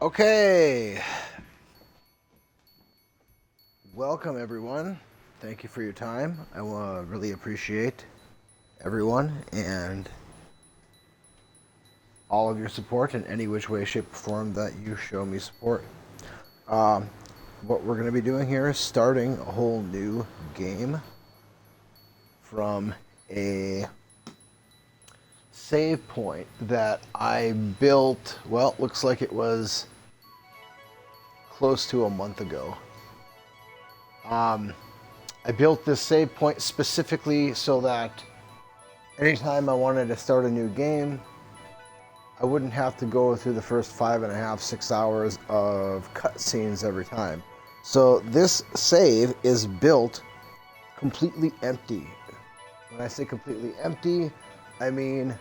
Okay. Welcome, everyone. Thank you for your time. I really appreciate everyone and all of your support in any which way, shape, or form that you show me support. What we're going to be doing here is starting a whole new game from a save point that I built, well, looks like it was close to a month ago. I built this save point specifically so that anytime I wanted to start a new game, I wouldn't have to go through the first 5.5, 6 hours of cutscenes every time. So this save is built completely empty. When I say completely empty, I mean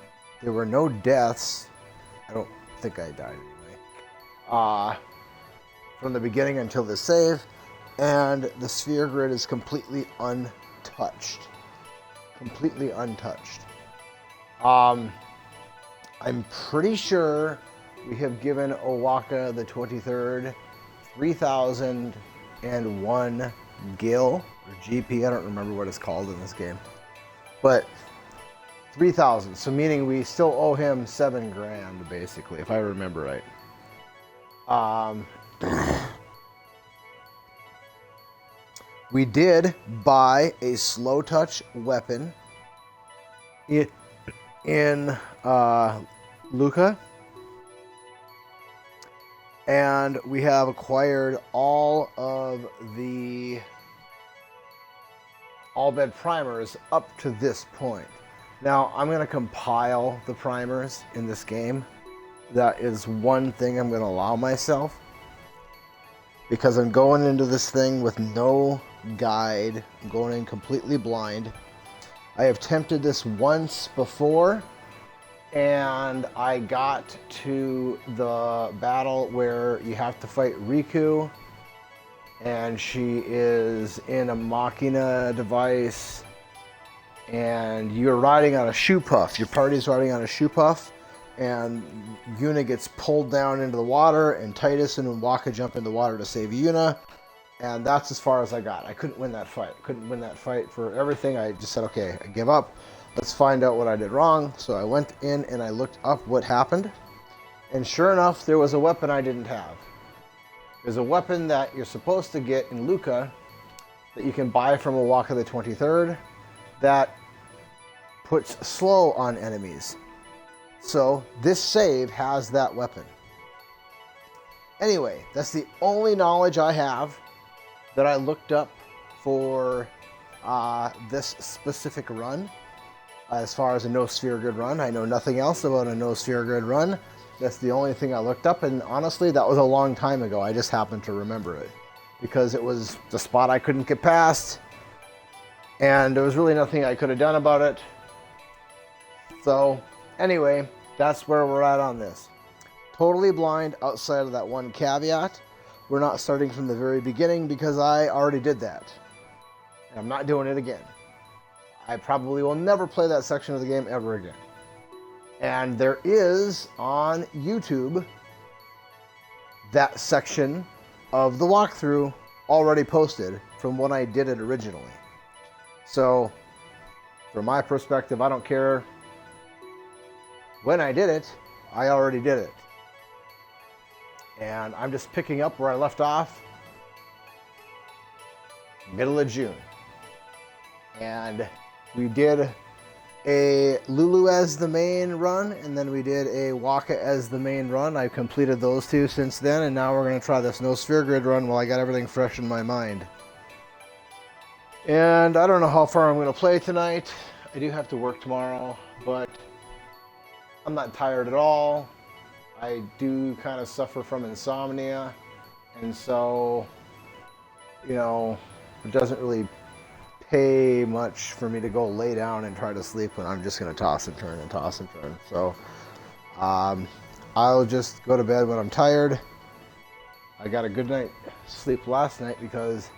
there were no deaths. I don't think I died anyway. From the beginning until the save, and the sphere grid is completely untouched. Completely untouched. I'm pretty sure we have given Owaka the 23rd 3001 gil or GP. I don't remember what it's called in this game, but 3,000. So meaning we still owe him 7 grand basically, if I remember right. We did buy a slow touch weapon in Luca, and we have acquired all of the all-bed primers up to this point. Now I'm going to compile the primers in this game. That is one thing I'm going to allow myself, because I'm going into this thing with no guide. I'm going in completely blind. I have attempted this once before, and I got to the battle where you have to fight Riku, and she is in a Machina device, and you're riding on a shoe puff. Your party's riding on a shoe puff, and Yuna gets pulled down into the water, and Titus and Waka jump in the water to save Yuna, and that's as far as I got. I couldn't win that fight. Couldn't win that fight for everything. I just said, okay, I give up. Let's find out what I did wrong. So I went in and I looked up what happened, and sure enough, there was a weapon I didn't have. There's a weapon that you're supposed to get in Luca that you can buy from Owaka the 23rd that puts slow on enemies. So this save has that weapon. Anyway, that's the only knowledge I have that I looked up for this specific run. As far as a no sphere grid run, I know nothing else about a no sphere grid run. That's the only thing I looked up, and honestly, that was a long time ago. I just happened to remember it because it was the spot I couldn't get past, and there was really nothing I could have done about it. So anyway, that's where we're at on this. Totally blind outside of that one caveat. We're not starting from the very beginning because I already did that. And I'm not doing it again. I probably will never play that section of the game ever again. And there is on YouTube that section of the walkthrough already posted from when I did it originally. So from my perspective, I don't care when I did it, I already did it. And I'm just picking up where I left off, middle of June. And we did a Lulu as the main run, and then we did a Waka as the main run. I've completed those two since then, and now we're going to try this no sphere grid run while I got everything fresh in my mind. And I don't know how far I'm going to play tonight. I do have to work tomorrow, but I'm not tired at all. I do kind of suffer from insomnia, and so, you know, it doesn't really pay much for me to go lay down and try to sleep when I'm just going to toss and turn and toss and turn. So I'll just go to bed when I'm tired. I got a good night's sleep last night because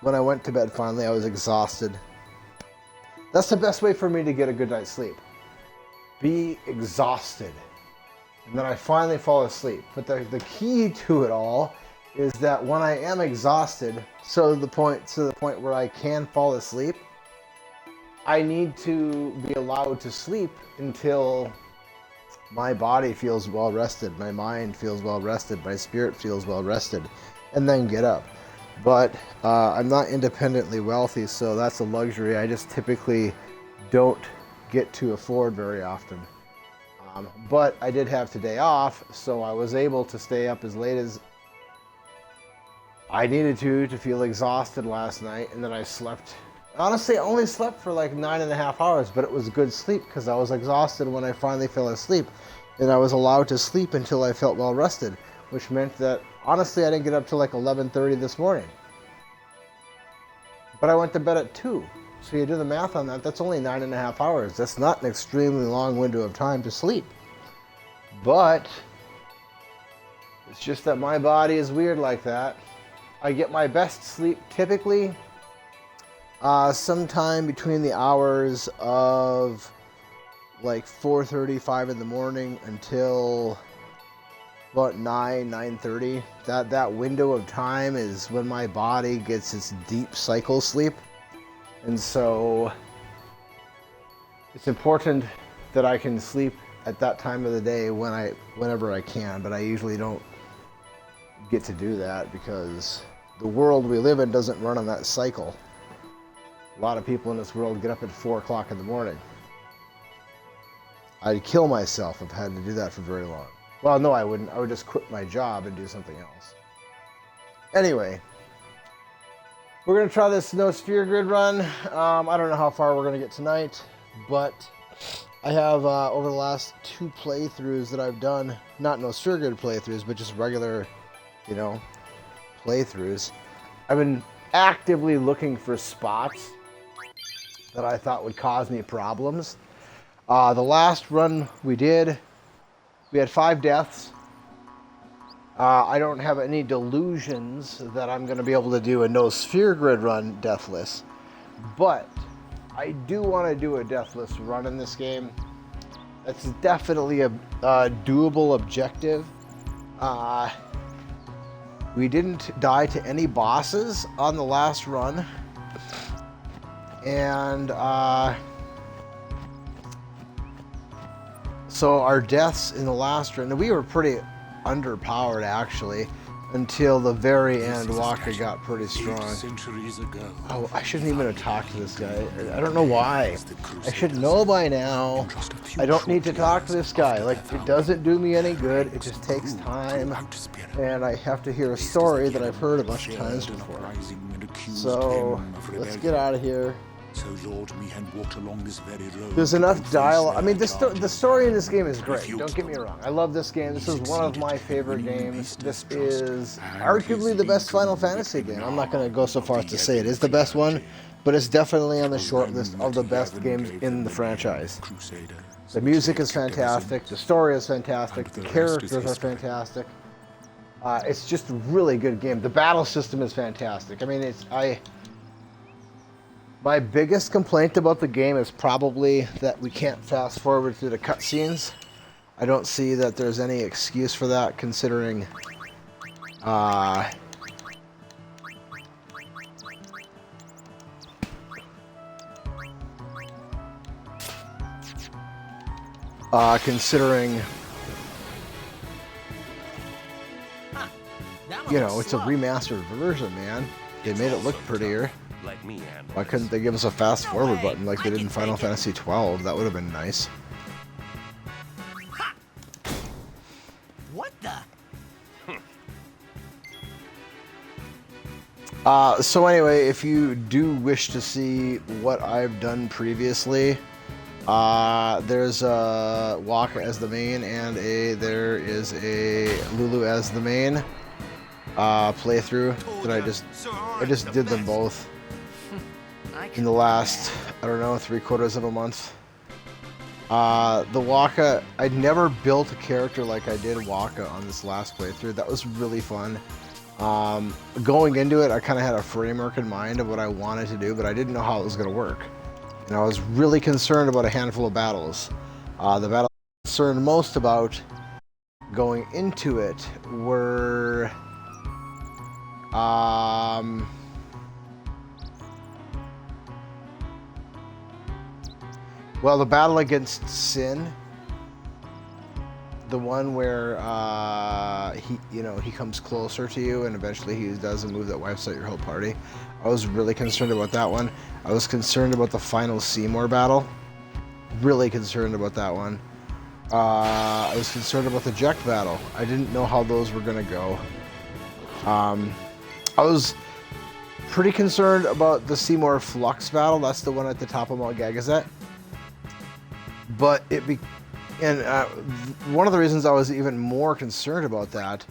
when I went to bed finally, I was exhausted. That's the best way for me to get a good night's sleep. Be exhausted. and then I finally fall asleep. But the key to it all is that when I am exhausted, to the point where I can fall asleep, I need to be allowed to sleep until my body feels well rested, my mind feels well rested, my spirit feels well rested, and then get up. But I'm not independently wealthy, so that's a luxury I just typically don't get to afford very often. But I did have today off, so I was able to stay up as late as I needed to feel exhausted last night, and then I slept. Honestly, I only slept for like 9.5 hours, but it was good sleep because I was exhausted when I finally fell asleep, and I was allowed to sleep until I felt well rested, which meant that honestly I didn't get up till like 11:30 this morning. But I went to bed at 2. So you do the math on that, that's only 9.5 hours. That's not an extremely long window of time to sleep. But it's just that my body is weird like that. I get my best sleep typically sometime between the hours of like 4:35 in the morning until about 9:30. That window of time is when my body gets its deep cycle sleep. And so it's important that I can sleep at that time of the day whenever I can, but I usually don't get to do that because the world we live in doesn't run on that cycle. A lot of people in this world get up at 4 o'clock in the morning. I'd kill myself if I had to do that for very long. Well, no, I wouldn't. I would just quit my job and do something else. Anyway, we're going to try this no sphere grid run. I don't know how far we're going to get tonight, but I have over the last 2 playthroughs that I've done, not no sphere grid playthroughs, but just regular, playthroughs. I've been actively looking for spots that I thought would cause me problems. The last run we did, we had 5 deaths. I don't have any delusions that I'm going to be able to do a no sphere grid run deathless, but I do want to do a deathless run in this game. That's definitely a doable objective. We didn't die to any bosses on the last run, and so our deaths in the last run, we were pretty underpowered actually until the very end. Walker got pretty strong. Oh, I shouldn't even have talked to this guy. I don't know why. I should know by now. I don't need to talk to this guy. Like, it doesn't do me any good. It just takes time, and I have to hear a story that I've heard a bunch of times before. So let's get out of here. So Lord Meehan walked along this very road. There's enough dialogue. I mean, the story in this game is great. Don't get me wrong. I love this game. This is one of my favorite games. This is arguably the best Final Fantasy game. I'm not going to go so far as to say it is the best one, but it's definitely on the short list of the best games in the franchise. The music is fantastic. The story is fantastic. The characters are fantastic. It's just a really good game. The battle system is fantastic. I mean, my biggest complaint about the game is probably that we can't fast forward through the cutscenes. I don't see that there's any excuse for that, considering it's a remastered version, man. They made it look prettier. Why couldn't they give us a fast forward button like they did in Final Fantasy 12? That would have been nice. What the? So anyway, if you do wish to see what I've done previously, there's a Waka as the main and there is a Lulu as the main playthrough that I just did them both in the last, I don't know, 3/4 of a month. The Waka, I'd never built a character like I did Waka on this last playthrough. That was really fun. Going into it, I kind of had a framework in mind of what I wanted to do, but I didn't know how it was going to work. And I was really concerned about a handful of battles. The battle I'm concerned most about going into it were well, the battle against Sin, the one where he comes closer to you and eventually he does a move that wipes out your whole party. I was really concerned about that one. I was concerned about the final Seymour battle. Really concerned about that one. I was concerned about the Jekt battle. I didn't know how those were gonna go. I was pretty concerned about the Seymour Flux battle. That's the one at the top of Mount Gagazet. But one of the reasons I was even more concerned about that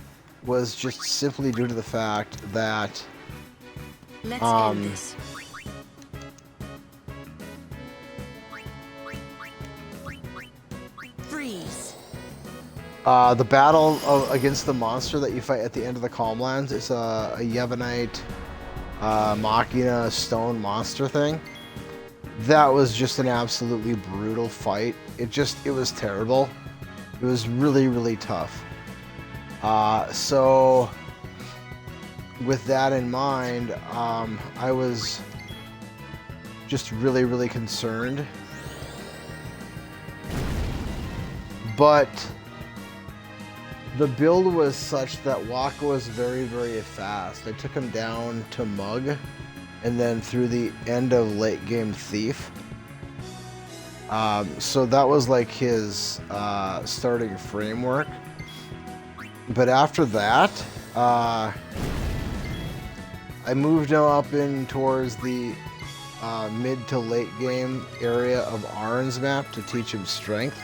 was just simply due to the fact that Let's end this. Freeze. The battle against the monster that you fight at the end of the Calmlands, it's a Yevonite Machina stone monster thing. That was just an absolutely brutal fight. It was terrible. It was really, really tough. So with that in mind, I was just really, really concerned. But the build was such that Waka was very, very fast. I took him down to Mug and then through the end of late game Thief. So that was like his starting framework. But after that, I moved him up in towards the mid to late game area of Arn's map to teach him strength.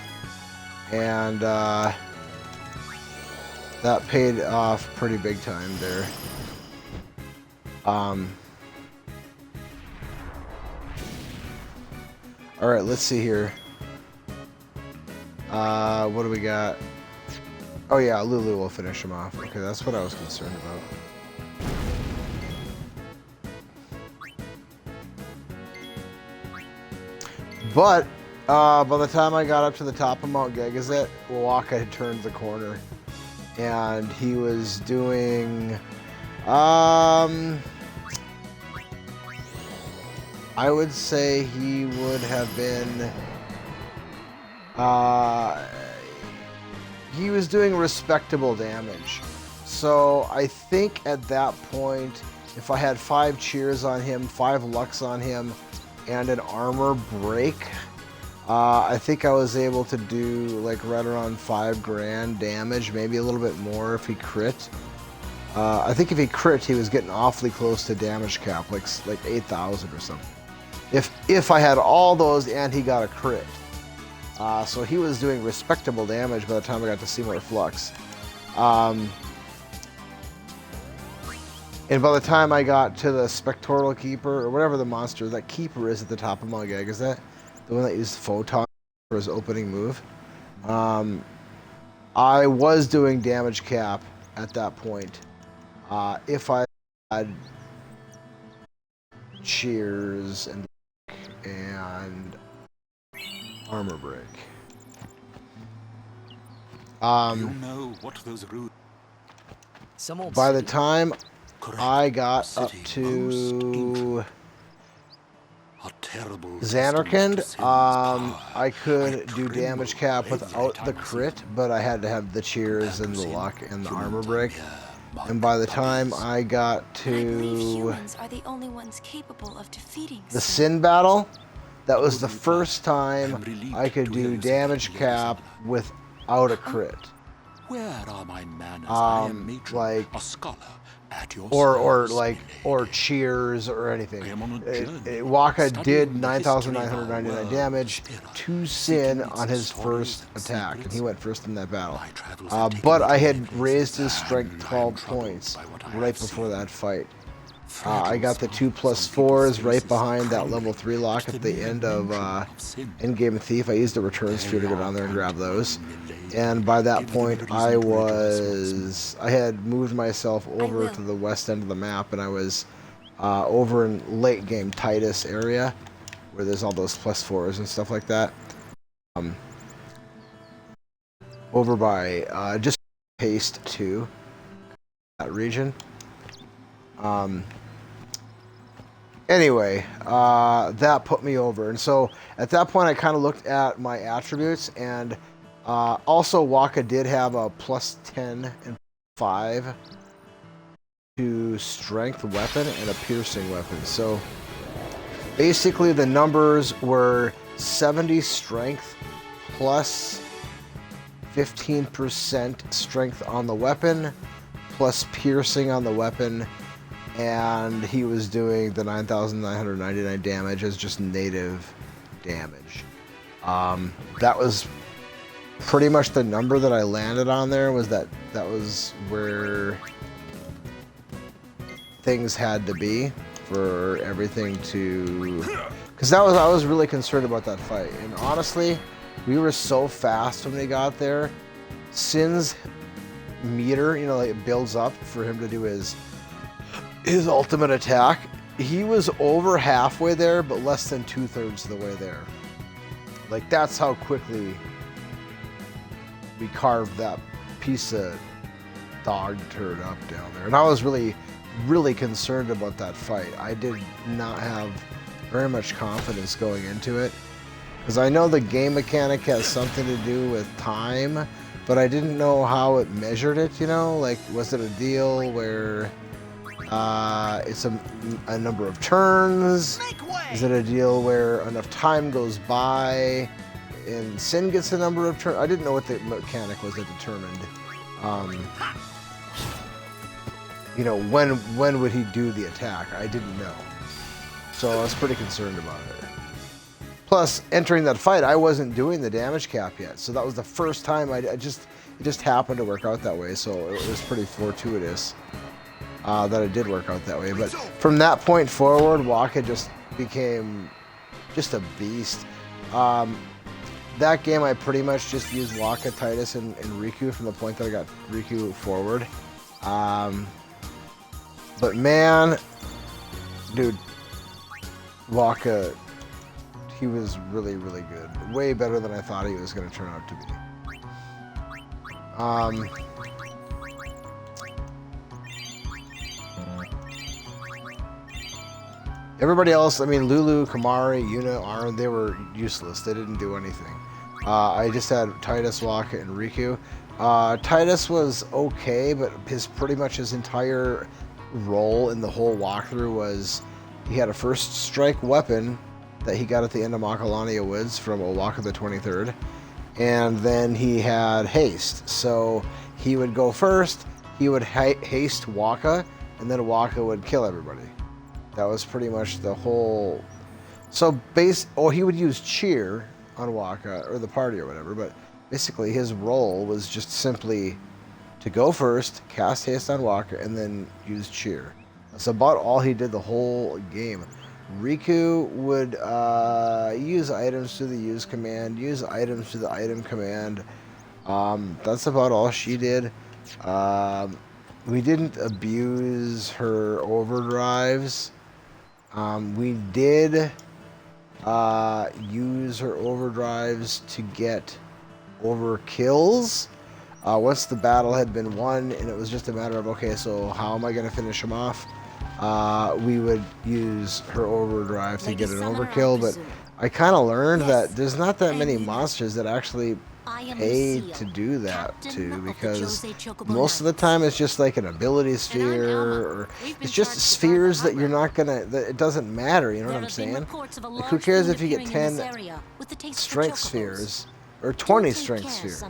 And that paid off pretty big time there. Alright, let's see here. What do we got? Oh yeah, Lulu will finish him off. Okay, that's what I was concerned about. But by the time I got up to the top of Mount Gagazet, Waka had turned the corner. And he was doing... I would say he would have been... he was doing respectable damage. So I think at that point, if I had 5 cheers on him, 5 Lux on him, and an armor break, I think I was able to do like right around 5 grand damage, maybe a little bit more if he crit. I think if he crit, he was getting awfully close to damage cap, like 8,000 or something. If I had all those and he got a crit. So he was doing respectable damage by the time I got to Seymour Flux. And by the time I got to the Spectral Keeper, or whatever the monster, that Keeper is at the top of Mount Gagazet, the one that used Photon for his opening move, I was doing damage cap at that point. If I had cheers and armor break. You know what those rude By the time I got up to Xanarkand, I could do damage cap without the crit, but I had to have the cheers and the luck and the armor break. And by the time I got to the Sin battle, that was the first time I could do damage cap without a crit. Where are my manners? I am matron, Like, a scholar at your or cheers or anything. Waka did 9,999 damage to Sin on his first attack, and he went first in that battle. But I had raised his strength 12 points right before that fight. I got the 2+4s right behind that level 3 lock at the end of Endgame Thief. I used a return sphere to go down there and grab those. And by that point, I had moved myself over to the west end of the map, and I was over in late game Titus area, where there's all those +4s and stuff like that. Over by just haste to that region. Anyway, that put me over. And so at that point, I kind of looked at my attributes. And also, Waka did have a plus 10 and 5 to strength weapon and a piercing weapon. So basically, the numbers were 70 strength plus 15% strength on the weapon plus piercing on the weapon, and he was doing the 9,999 damage as just native damage. That was pretty much the number that I landed on there. That was where things had to be for everything to, because I was really concerned about that fight. And honestly, we were so fast when we got there. Sin's meter, like it builds up for him to do his ultimate attack. He was over halfway there, but less than 2/3 of the way there. Like, that's how quickly we carved that piece of dog turd up down there. And I was really, really concerned about that fight. I did not have very much confidence going into it, because I know the game mechanic has something to do with time, but I didn't know how it measured it, like, was it a deal where it's a number of turns? Is it a deal where enough time goes by and Sin gets a number of turns? I didn't know what the mechanic was that determined, when would he do the attack? I didn't know. So I was pretty concerned about it. Plus, entering that fight, I wasn't doing the damage cap yet, so that was the first time it just happened to work out that way. So it was pretty fortuitous that it did work out that way. But from that point forward, Waka just became just a beast. That game, I pretty much just used Waka, Titus, and Riku from the point that I got Riku forward. But man, dude, Waka, he was really, really good. Way better than I thought he was going to turn out to be. Everybody else, I mean, Lulu, Kamari, Yuna, Arn, they were useless. They didn't do anything. I just had Titus, Waka, and Riku. Titus was okay, but pretty much his entire role in the whole walkthrough was he had a first strike weapon that he got at the end of Macalania Woods from Owaka the 23rd, and then he had haste. So he would go first, he would haste Waka, and then Waka would kill everybody. That was pretty much the whole. So he would use cheer on Waka or the party or whatever, but basically his role was just simply to go first, cast haste on Waka, and then use cheer. That's about all he did the whole game. Riku would use items to the use command, use items to the item command. That's about all she did. We didn't abuse her overdrives. We did use her overdrives to get overkills. Once the battle had been won and it was just a matter of, okay, so how am I going to finish him off? We would use her overdrive to get an overkill, but I kind of learned that there's not that many monsters that actually pay to do that to, because most of the time it's just like an ability sphere, or it's just spheres that you're not gonna, that it doesn't matter, you know what I'm saying? Like, who cares if you get 10 strength spheres or 20 strength spheres? I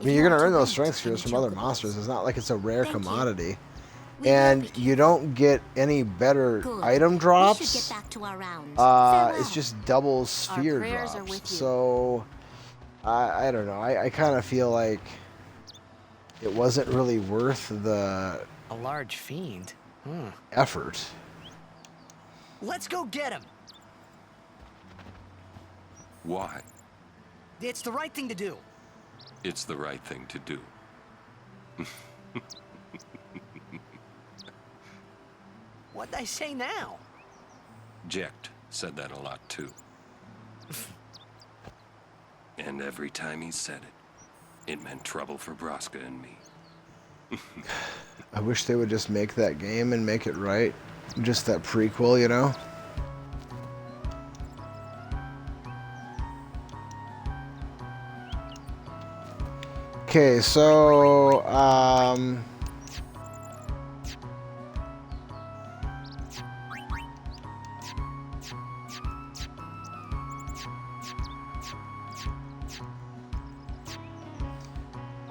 mean, you're gonna earn those strength spheres from other monsters. It's not like it's a rare commodity. And you don't get any better item drops. It's just double sphere drops. So I don't know. I kind of feel like it wasn't really worth the A large fiend. effort. Let's go get him. Why? It's the right thing to do. It's the right thing to do. What'd I say now? Jecht said that a lot too. And every time he said it, it meant trouble for Braska and me. I wish they would just make that game and make it right. Just that prequel, you know? Okay, so,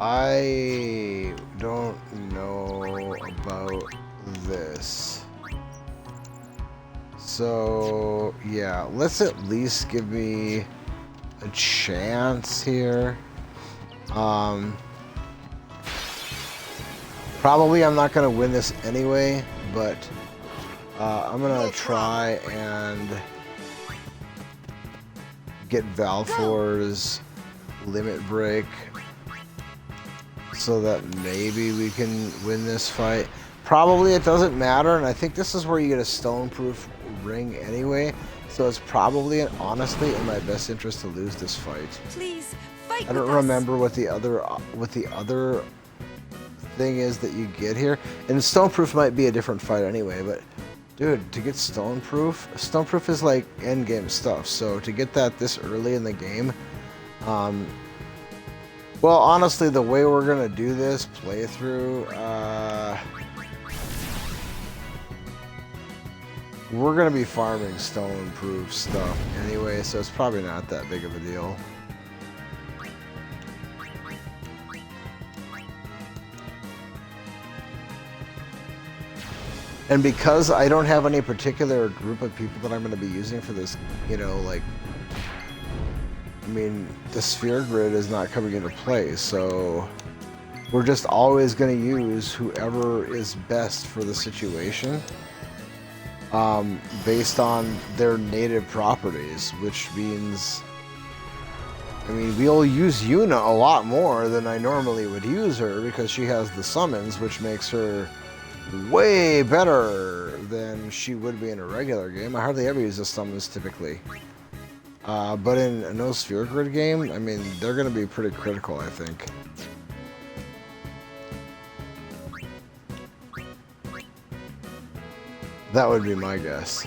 I don't know about this. So, yeah, let's at least give me a chance here. Probably I'm not going to win this anyway, but I'm going to try and get Valfor's limit break so that maybe we can win this fight. Probably it doesn't matter, and I think this is where you get a stone-proof ring anyway, so it's probably, honestly, in my best interest to lose this fight. Please fight. I don't remember what the other thing is that you get here, and stoneproof might be a different fight anyway. But dude, to get stoneproof is like end game stuff. So to get that this early in the game, well, honestly, the way we're gonna do this playthrough, we're gonna be farming stoneproof stuff anyway, so it's probably not that big of a deal. And because I don't have any particular group of people that I'm going to be using for this, you know, like, I mean, the sphere grid is not coming into play, so we're just always going to use whoever is best for the situation, based on their native properties, which means, I mean, we'll use Yuna a lot more than I normally would use her because she has the summons, which makes her way better than she would be in a regular game. I hardly ever use the summons typically. But in a no sphere grid game, I mean, they're going to be pretty critical, I think. That would be my guess.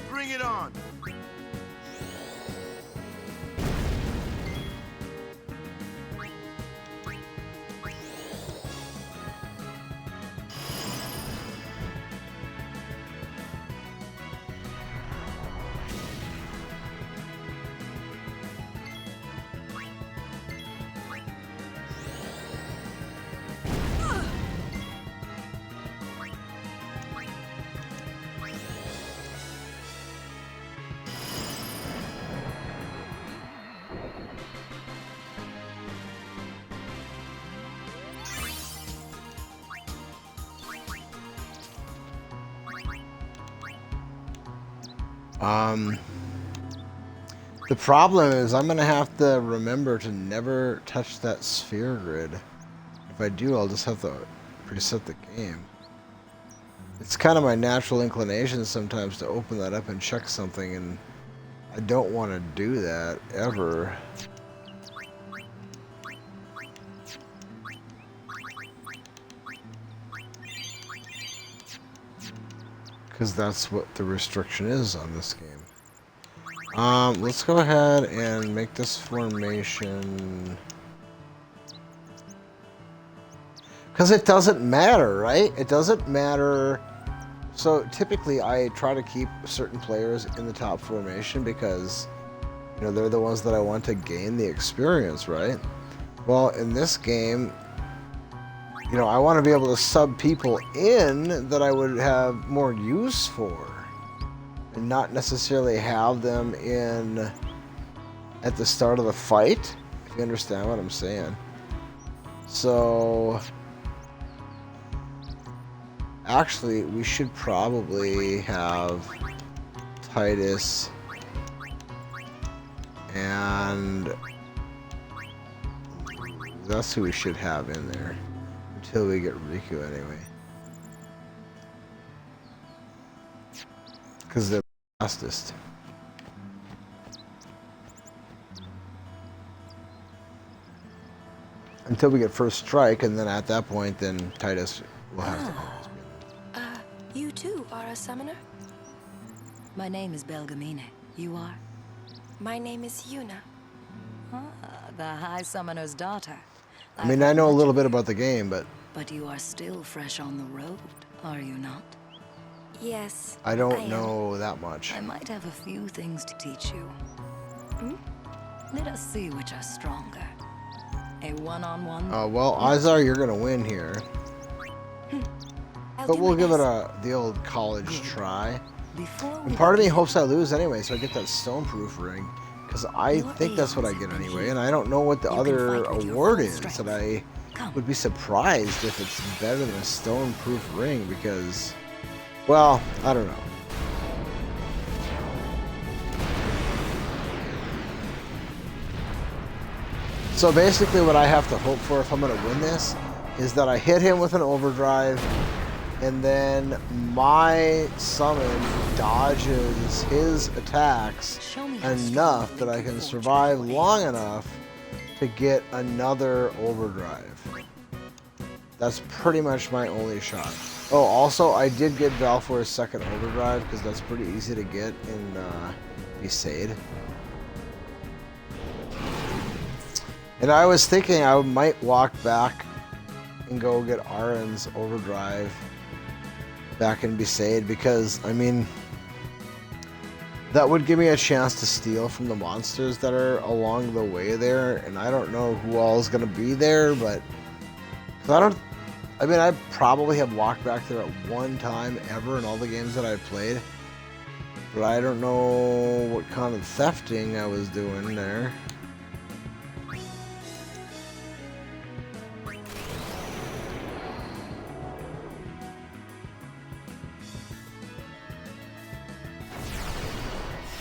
Bring it on. The problem is I'm going to have to remember to never touch that sphere grid. If I do, I'll just have to reset the game. It's kind of my natural inclination sometimes to open that up and check something, and I don't want to do that ever. Because that's what the restriction is on this game. Let's go ahead and make this formation. Because it doesn't matter, right? It doesn't matter. So typically I try to keep certain players in the top formation because, you know, they're the ones that I want to gain the experience, right? Well, in this game, you know, I want to be able to sub people in that I would have more use for, and not necessarily have them in at the start of the fight, if you understand what I'm saying. So, actually, we should probably have Titus and that's who we should have in there. Until we get Riku anyway. Because they're the fastest. until we get first strike, and then at that point, then Titus will have to always be. You too are a summoner? My name is Belgamine. You are? My name is Yuna. Ah, the High Summoner's daughter. I mean, I know a little bit about the game, but But you are still fresh on the road, are you not? Yes. I don't know that much. I might have a few things to teach you. Let us see which are stronger. A one-on-one. Well, odds are you're gonna win here, I'll but do we'll my give it best. the old college try. Before And we part of me begin, hopes I lose anyway, so I get that stoneproof ring, because I Your think that's what I aims get have been anyway, healed. and I don't know what the You can other fight with your award full is, strength. and I Come. would be surprised if it's better than a stoneproof ring, because, well, I don't know. So basically what I have to hope for if I'm going to win this is that I hit him with an overdrive, and then my summon dodges his attacks Show me how enough strong that you I can can forge survive your way. long enough to get another overdrive. That's pretty much my only shot. Oh, also, I did get Valfor's second overdrive, because that's pretty easy to get in Besaid. And I was thinking I might walk back and go get Arin's overdrive back in Besaid, because, I mean, that would give me a chance to steal from the monsters that are along the way there, and I don't know who all is going to be there, but... 'cause I probably have walked back there at one time ever in all the games that I've played, but I don't know what kind of thefting I was doing there.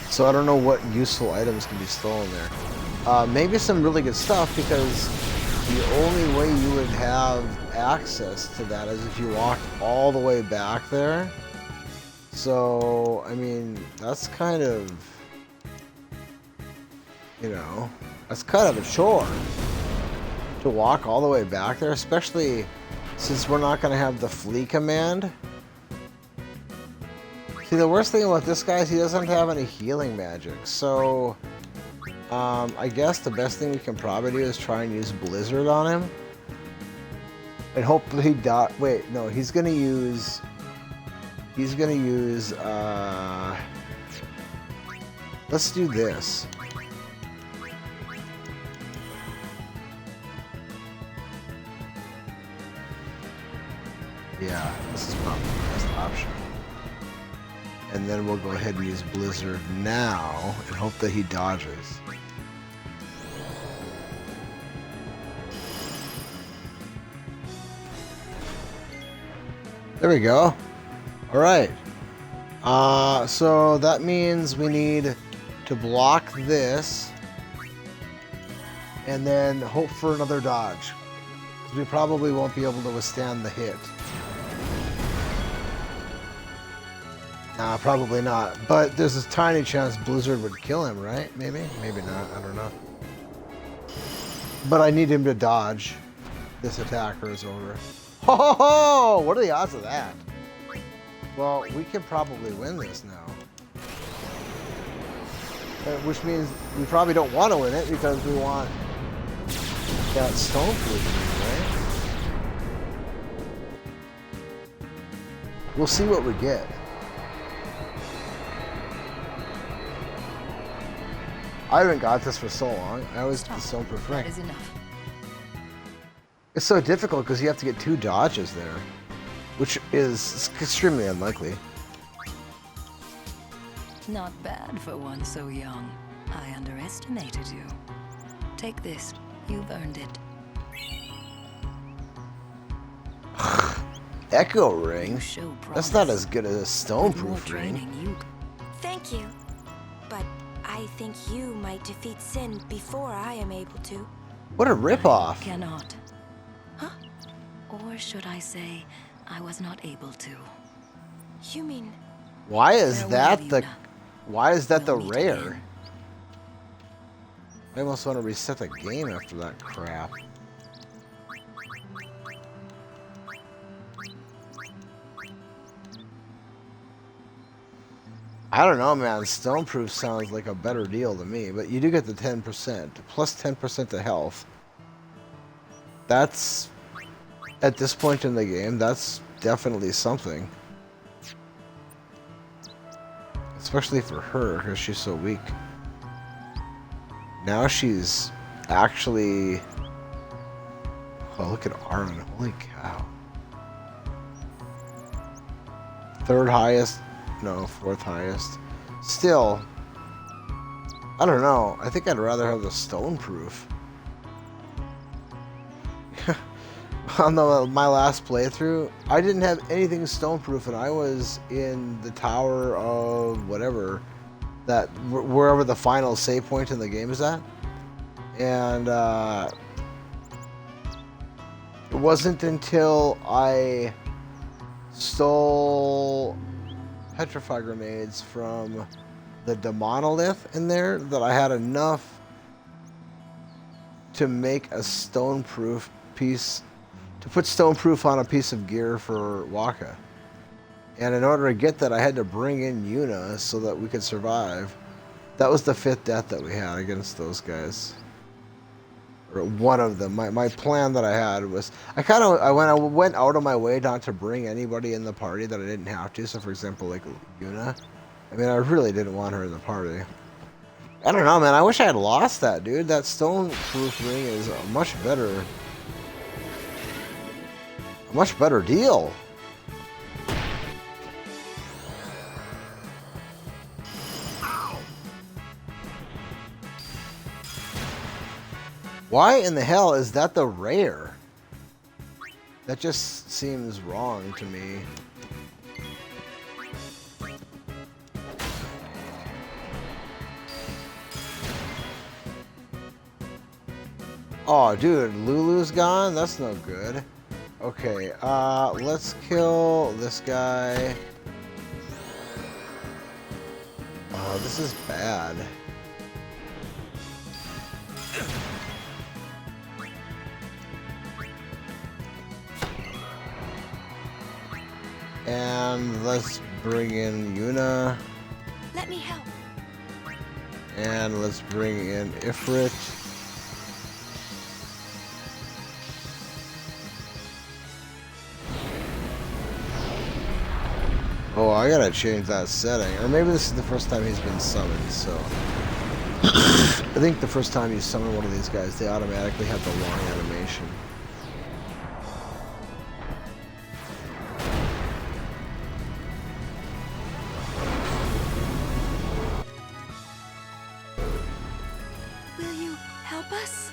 So I don't know what useful items can be stolen there. Maybe some really good stuff, because the only way you would have access to that is if you walked all the way back there. So, I mean, that's kind of, you know, that's kind of a chore to walk all the way back there, especially since we're not going to have the flee command. See, the worst thing about this guy is he doesn't have any healing magic, so I guess the best thing we can probably do is try and use Blizzard on him. And hopefully he wait, no, he's gonna use, let's do this. Yeah, this is probably the best option. And then we'll go ahead and use Blizzard now and hope that he dodges. There we go. All right. So that means we need to block this and then hope for another dodge. We probably won't be able to withstand the hit. Nah, probably not. But there's a tiny chance Blizzard would kill him, right? Maybe? Maybe not. I don't know. But I need him to dodge this attack or it's over. Ho ho ho! What are the odds of that? Well, we can probably win this now. Which means we probably don't want to win it because we want that stone fruit, right? We'll see what we get. I haven't got this for so long. I always get the stone proof ring. That is enough. It's so difficult because you have to get 2 dodges there, which is extremely unlikely. Not bad for one so young. I underestimated you. Take this. You've earned it. Echo ring? You show That's not promise. as good as a With more stone-proof ring. training, you Thank you. But I think you might defeat Sin before I am able to. What a ripoff! cannot. Huh? Or should I say, I was not able to. You mean Why is Farewell, that the? Yuna. Why is that the We'll meet rare? again. I almost want to reset the game after that crap. I don't know, man. Stoneproof sounds like a better deal to me, but you do get the 10%, plus 10% to health. That's, at this point in the game, that's definitely something. Especially for her, because she's so weak. Now she's actually... Oh, look at Arlen. Holy cow. Third highest. No, fourth highest. Still, I don't know. I think I'd rather have the Stoneproof. On my last playthrough, I didn't have anything Stoneproof, and I was in the tower of whatever, that wherever the final save point in the game is at. And it wasn't until I stole petrify grenades from the demonolith in there that I had enough to make a stoneproof piece, to put stoneproof on a piece of gear for Waka. And in order to get that, I had to bring in Yuna so that we could survive. That was the 5th death that we had against those guys. Or one of them. My plan that I had was, I went out of my way not to bring anybody in the party that I didn't have to. So for example, like Yuna, I mean, I really didn't want her in the party. I don't know, man. I wish I had lost that, dude. That stoneproof ring is a much better deal. Why in the hell is that the rare? That just seems wrong to me. Oh, dude, Lulu's gone? That's no good. Okay, let's kill this guy. Oh, this is bad. And let's bring in Yuna. Let me help. And let's bring in Ifrit. Oh, I gotta change that setting. Or maybe this is the first time he's been summoned, so... I think the first time you summon one of these guys, they automatically have the long animation. Will you help us?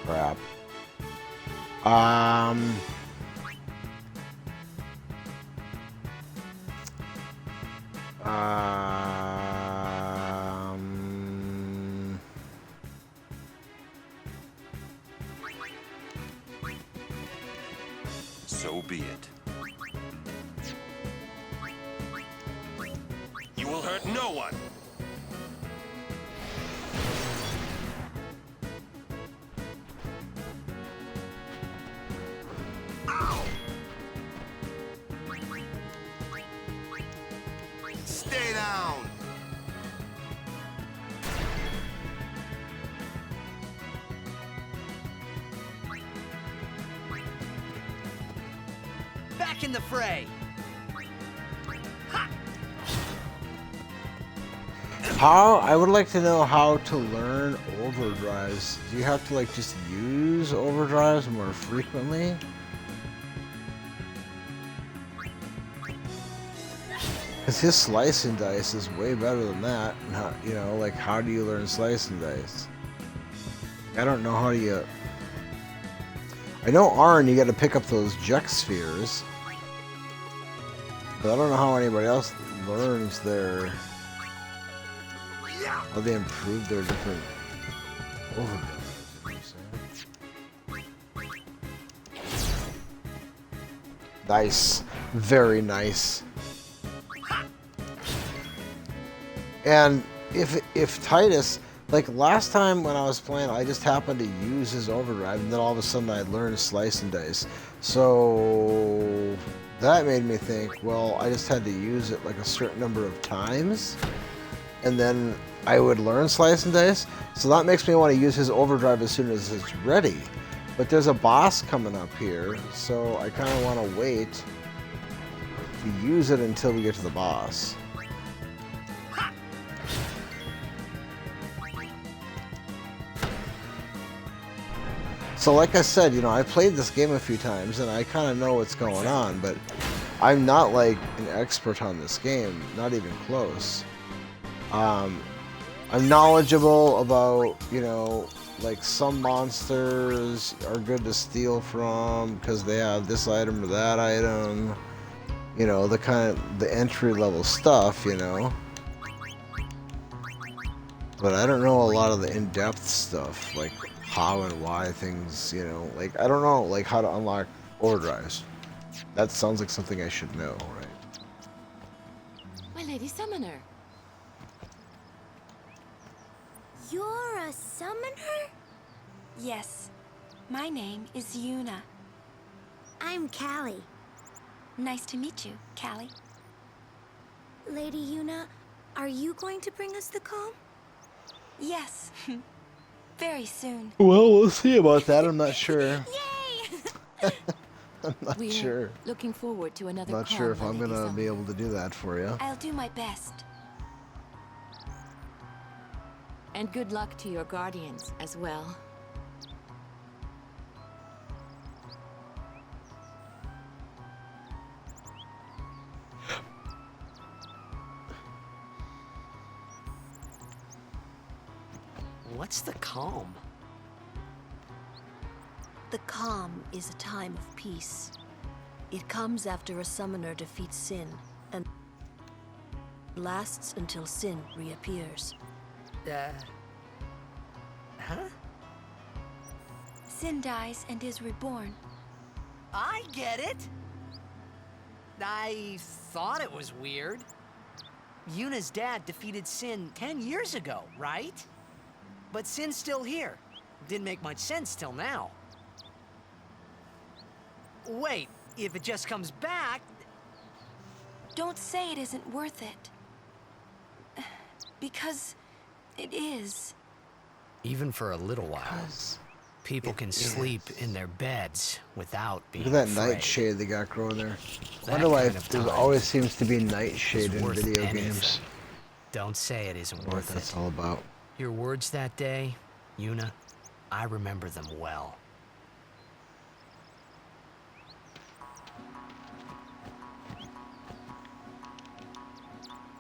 Crap. So be it. You will hurt no one. back in the fray. I would like to know how to learn overdrives. Do you have to like just use overdrives more frequently? Because his slice and dice is way better than that. Not, you know, like how do you learn slice and dice? I don't know how you... I know Arn, you got to pick up those Jek spheres. But I don't know how anybody else learns their... How they improve their different overdrives. Nice. Very nice. And if Titus... Like, last time when I was playing, I just happened to use his overdrive, and then all of a sudden I learned slice and dice. So that made me think, well, I just had to use it like a certain number of times, and then I would learn slice and dice. So that makes me want to use his overdrive as soon as it's ready. But there's a boss coming up here, so I kind of want to wait to use it until we get to the boss. So like I said, you know, I played this game a few times and I kind of know what's going on, but I'm not like an expert on this game, not even close. I'm knowledgeable about, you know, like some monsters are good to steal from because they have this item or that item. You know, the entry level stuff, you know. But I don't know a lot of the in-depth stuff, like how and why things, you know, like, I don't know, like, how to unlock overdrives. That sounds like something I should know, right? My Lady Summoner. You're a summoner? Yes. My name is Yuna. I'm Callie. Nice to meet you, Callie. Lady Yuna, are you going to bring us the calm? Yes. Very soon. Well, we'll see about that. I'm not sure. Yay! I'm not We're sure. looking forward to another Not call, sure if my I'm Lady gonna be Summoner. able to do that for you. I'll do my best. And good luck to your guardians as well. What's the calm? The calm is a time of peace. It comes after a summoner defeats sin and lasts until sin reappears. Huh? Sin dies and is reborn. I get it. I thought it was weird. Yuna's dad defeated Sin 10 years ago, right? But Sin's still here. Didn't make much sense till now. Wait, if it just comes back... Don't say it isn't worth it. Because it is. Even for a little while, people can sleep in their beds without being Look at that afraid. nightshade they got growing there. I That wonder why kind of there time always seems to be nightshade is in worth video anything. games. Don't say it isn't What worth that's it. all about. Your words that day, Yuna, I remember them well.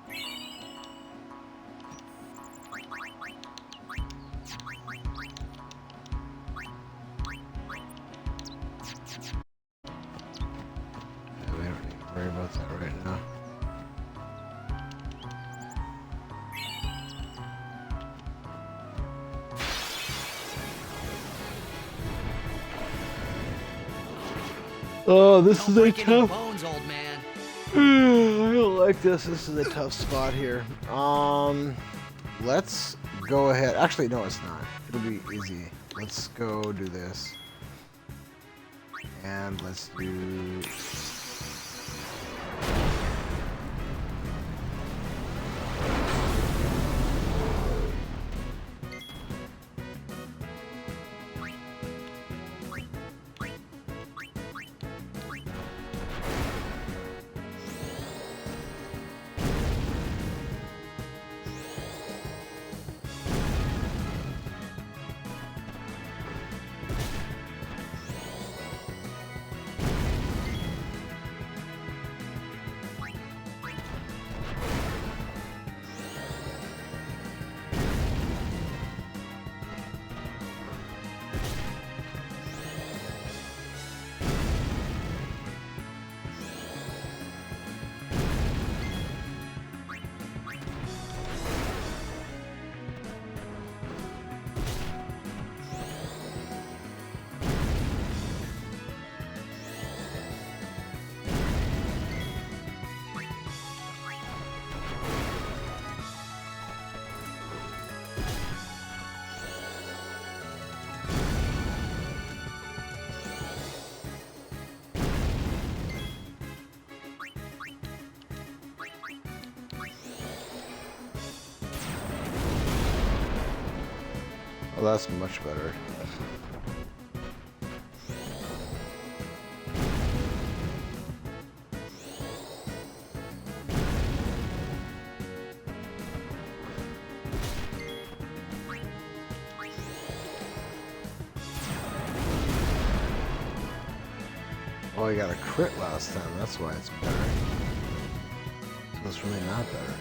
Yeah, we don't need to worry about that right now. Oh, this Don't is a break any tough. bones, old man. I don't like this. This is a tough spot here. Let's go ahead. Actually, no, it's not. It'll be easy. Let's go do this. And let's do... Oh, that's much better. Oh, I got a crit last time. That's why it's better. So it's really not better.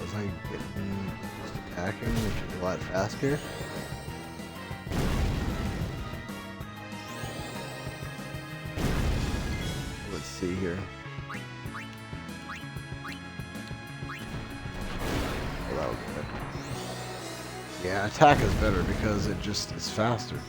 Was I getting just attacking, which is a lot faster? Let's see here. Oh, that was good. Yeah, attack is better because it just is faster.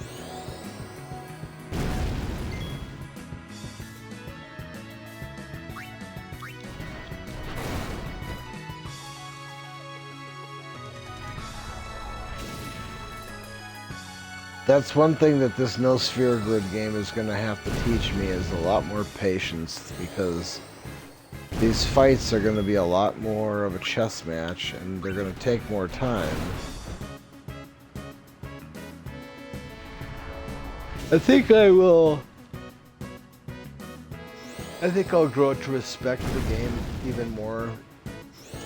That's one thing that this no sphere grid game is going to have to teach me is a lot more patience, because these fights are going to be a lot more of a chess match and they're going to take more time. I think I'll grow to respect the game even more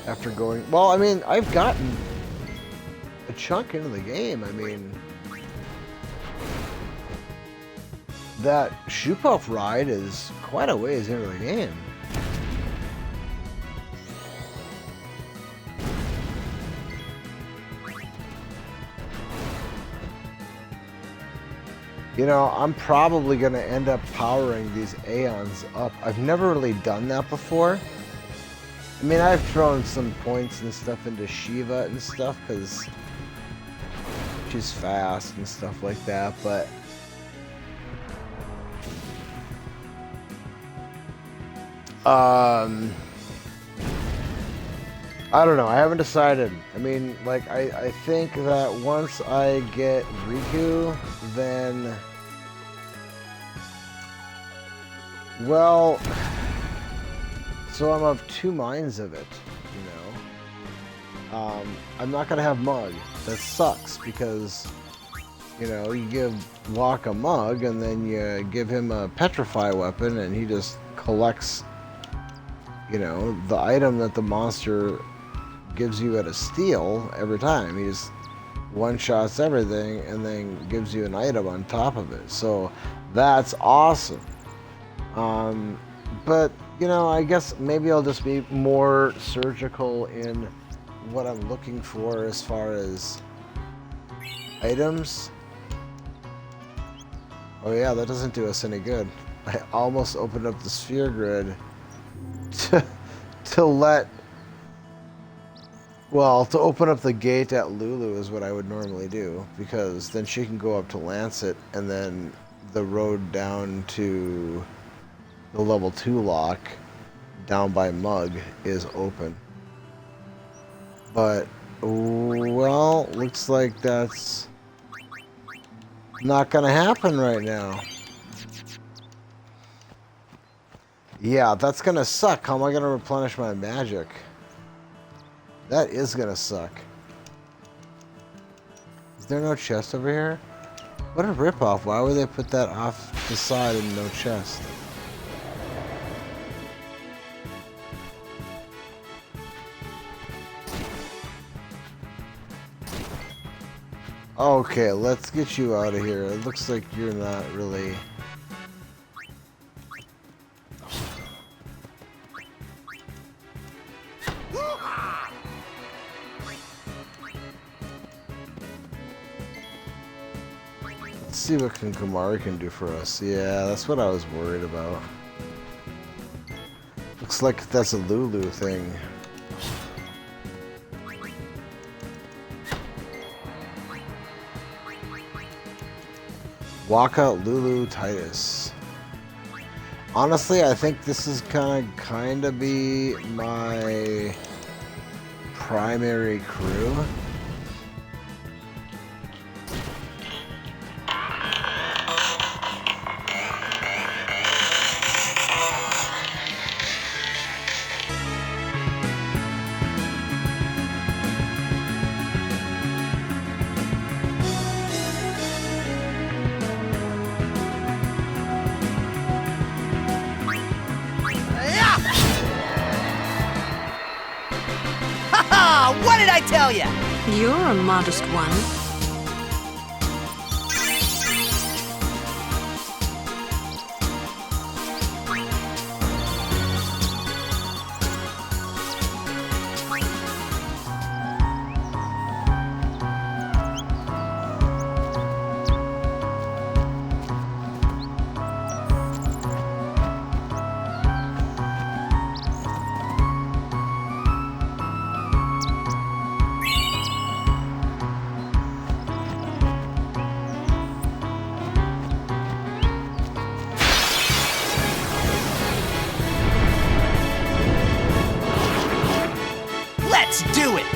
after going. Well, I mean, I've gotten a chunk into the game. I mean, that shoot-off ride is quite a ways into the game. You know, I'm probably going to end up powering these Aeons up. I've never really done that before. I mean, I've thrown some points and stuff into Shiva and stuff because she's fast and stuff like that, but I don't know. I haven't decided. I mean, like, I think that once I get Riku, then, well, so I'm of two minds of it, you know. I'm not gonna have Mug. That sucks because, you know, you give Locke a Mug and then you give him a Petrify weapon and he just collects, you know, the item that the monster gives you at a steal every time. He just one-shots everything and then gives you an item on top of it. So that's awesome. But, you know, I guess maybe I'll just be more surgical in what I'm looking for as far as items. Oh yeah, that doesn't do us any good. I almost opened up the sphere grid to let, well, to open up the gate at Lulu is what I would normally do, because then she can go up to Lancet and then the road down to the level 2 lock down by Mug is open. But, well, looks like that's not gonna happen right now. Yeah, that's gonna suck. How am I gonna replenish my magic? That is gonna suck. Is there no chest over here? What a ripoff. Why would they put that off the side and no chest? Okay, let's get you out of here. It looks like you're not really... Let's see what Kamari can do for us. Yeah, that's what I was worried about. Looks like that's a Lulu thing. Walk out Lulu Titus. Honestly, I think this is kinda be my primary crew. I tell ya? You're a modest one. Let's do it!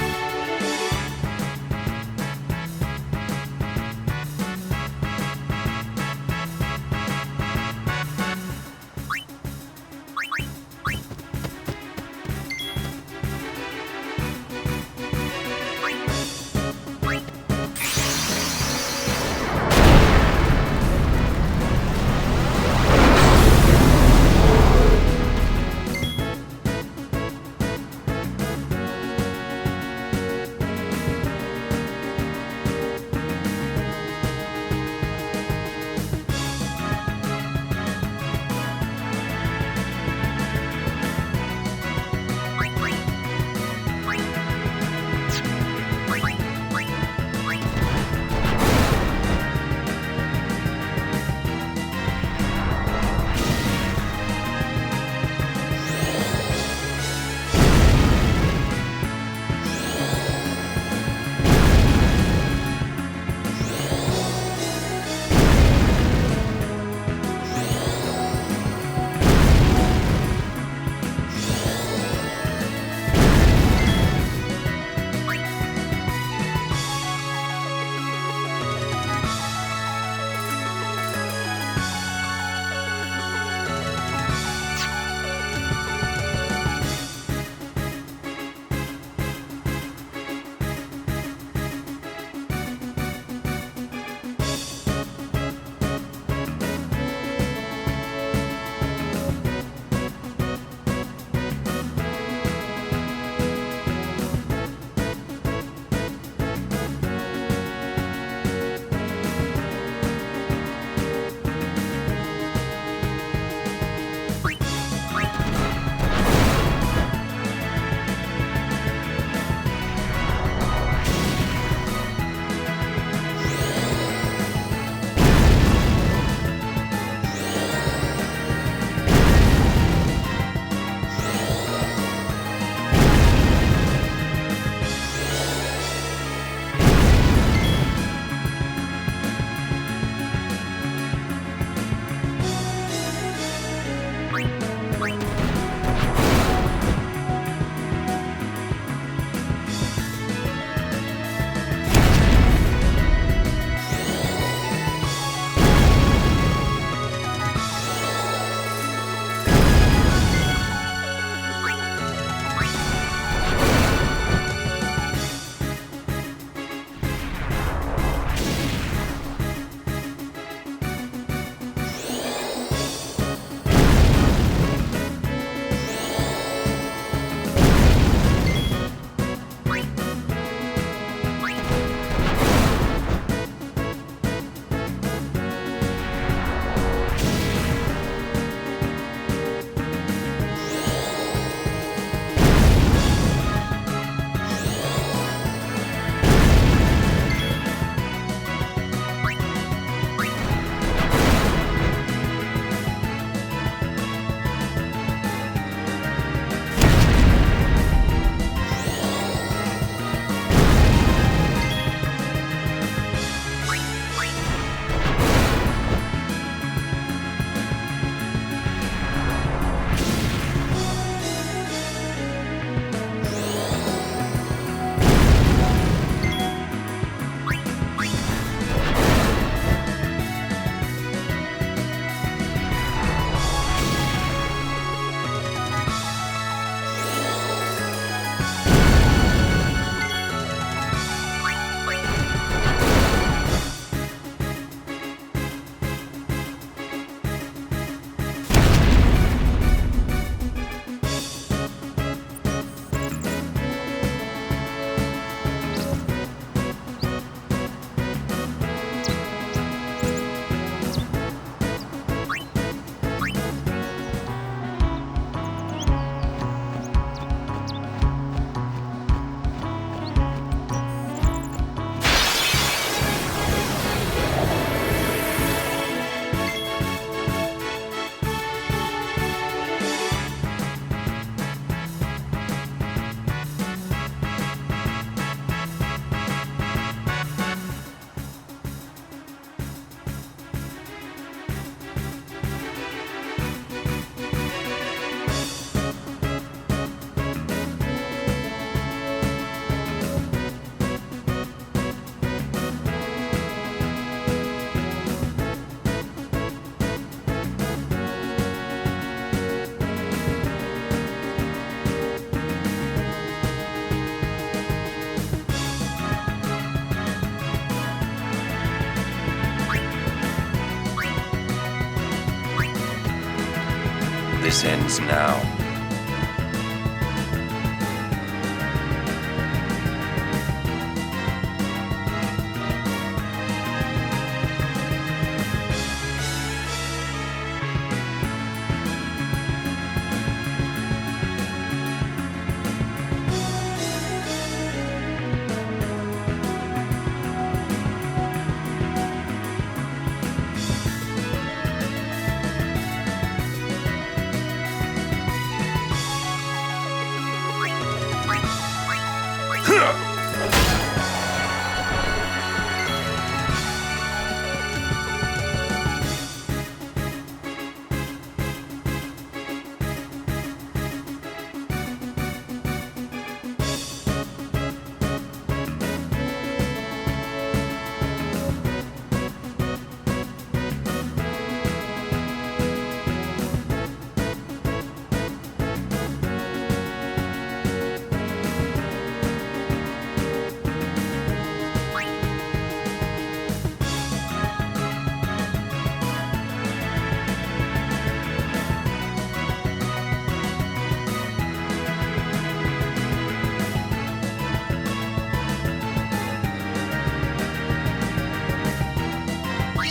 This ends now.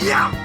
Yeah!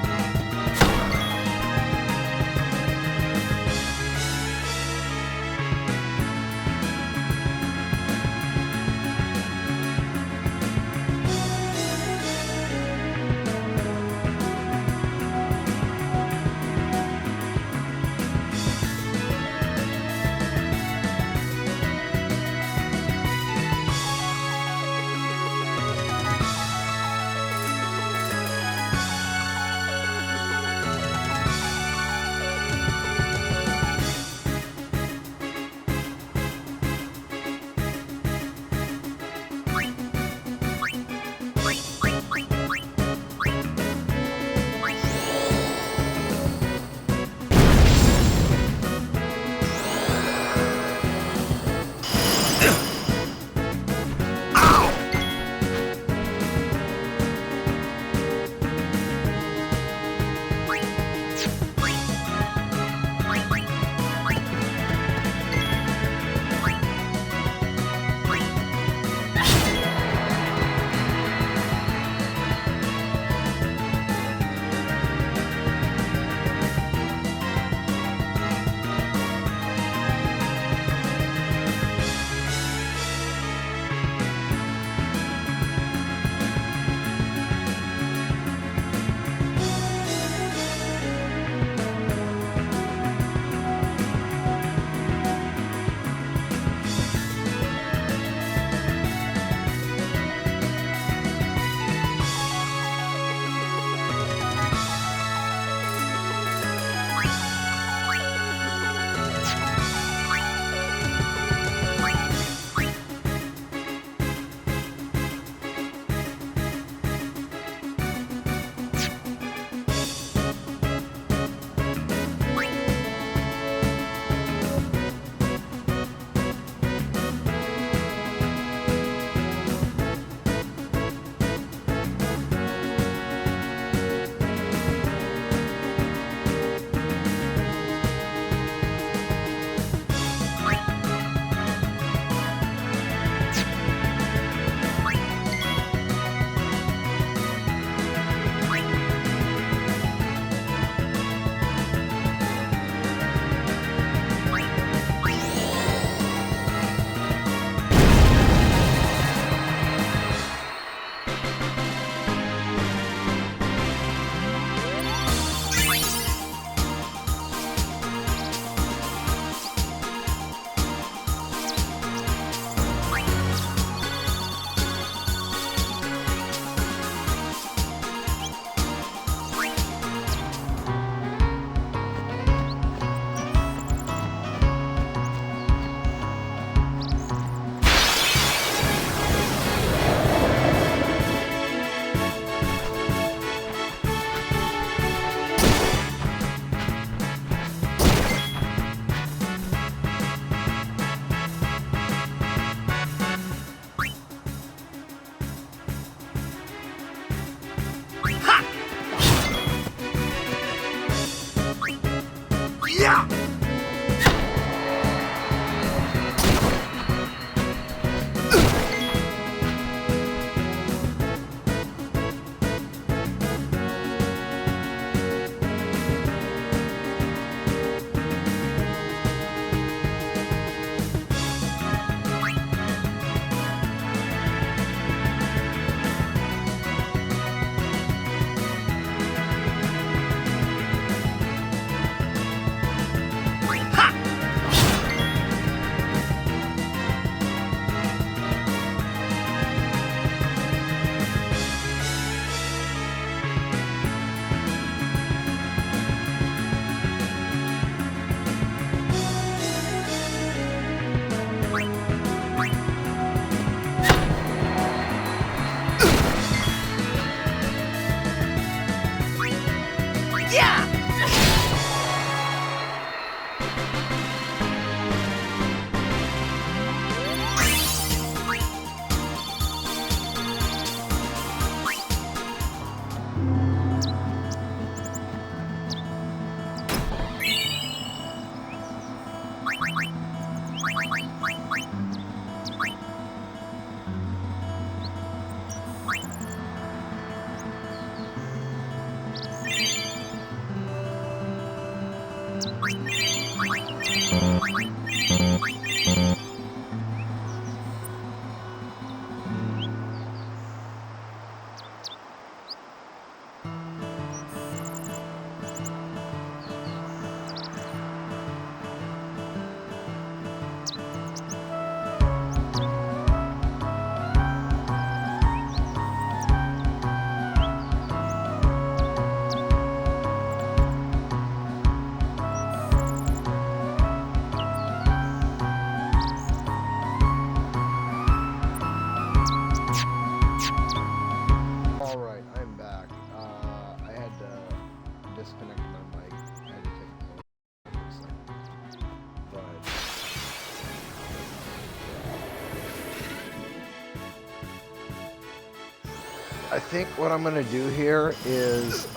I think what I'm gonna do here is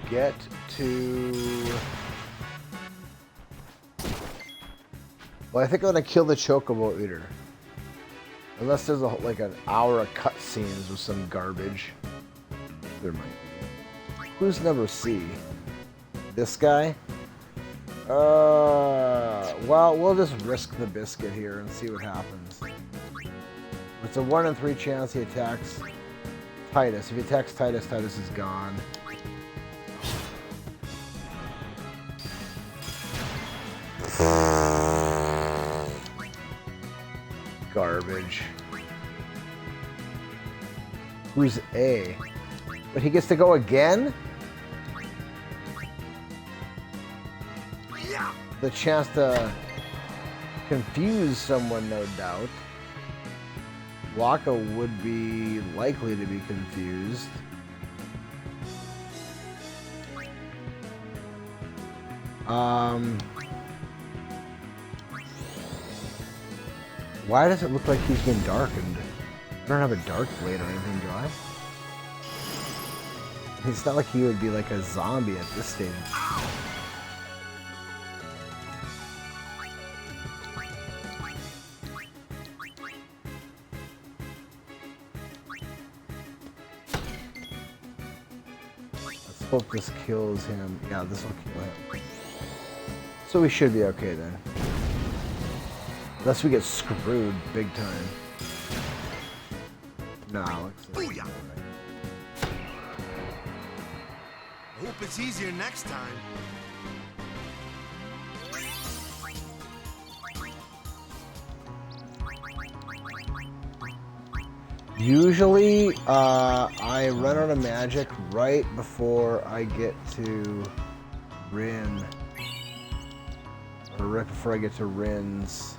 get to. Well, I think I'm gonna kill the Chocobo Eater. Unless there's like an hour of cutscenes with some garbage. There might be. Who's number C? This guy? Well, we'll just risk the biscuit here and see what happens. It's a 1 in 3 chance he attacks Titus. If he attacks Titus, Titus is gone. Garbage. Who's A? But he gets to go again? The chance to confuse someone, no doubt. Waka would be likely to be confused. Why does it look like he's been darkened? I don't have a dark blade or anything, do I? It's not like he would be like a zombie at this stage. Let's hope this kills him. Yeah, this will kill him. So we should be okay then. Unless we get screwed big time. Nah, looks like Booyah! I hope it's easier next time. Usually, I run out of magic right before I get to Rin. Or right before I get to Rin's.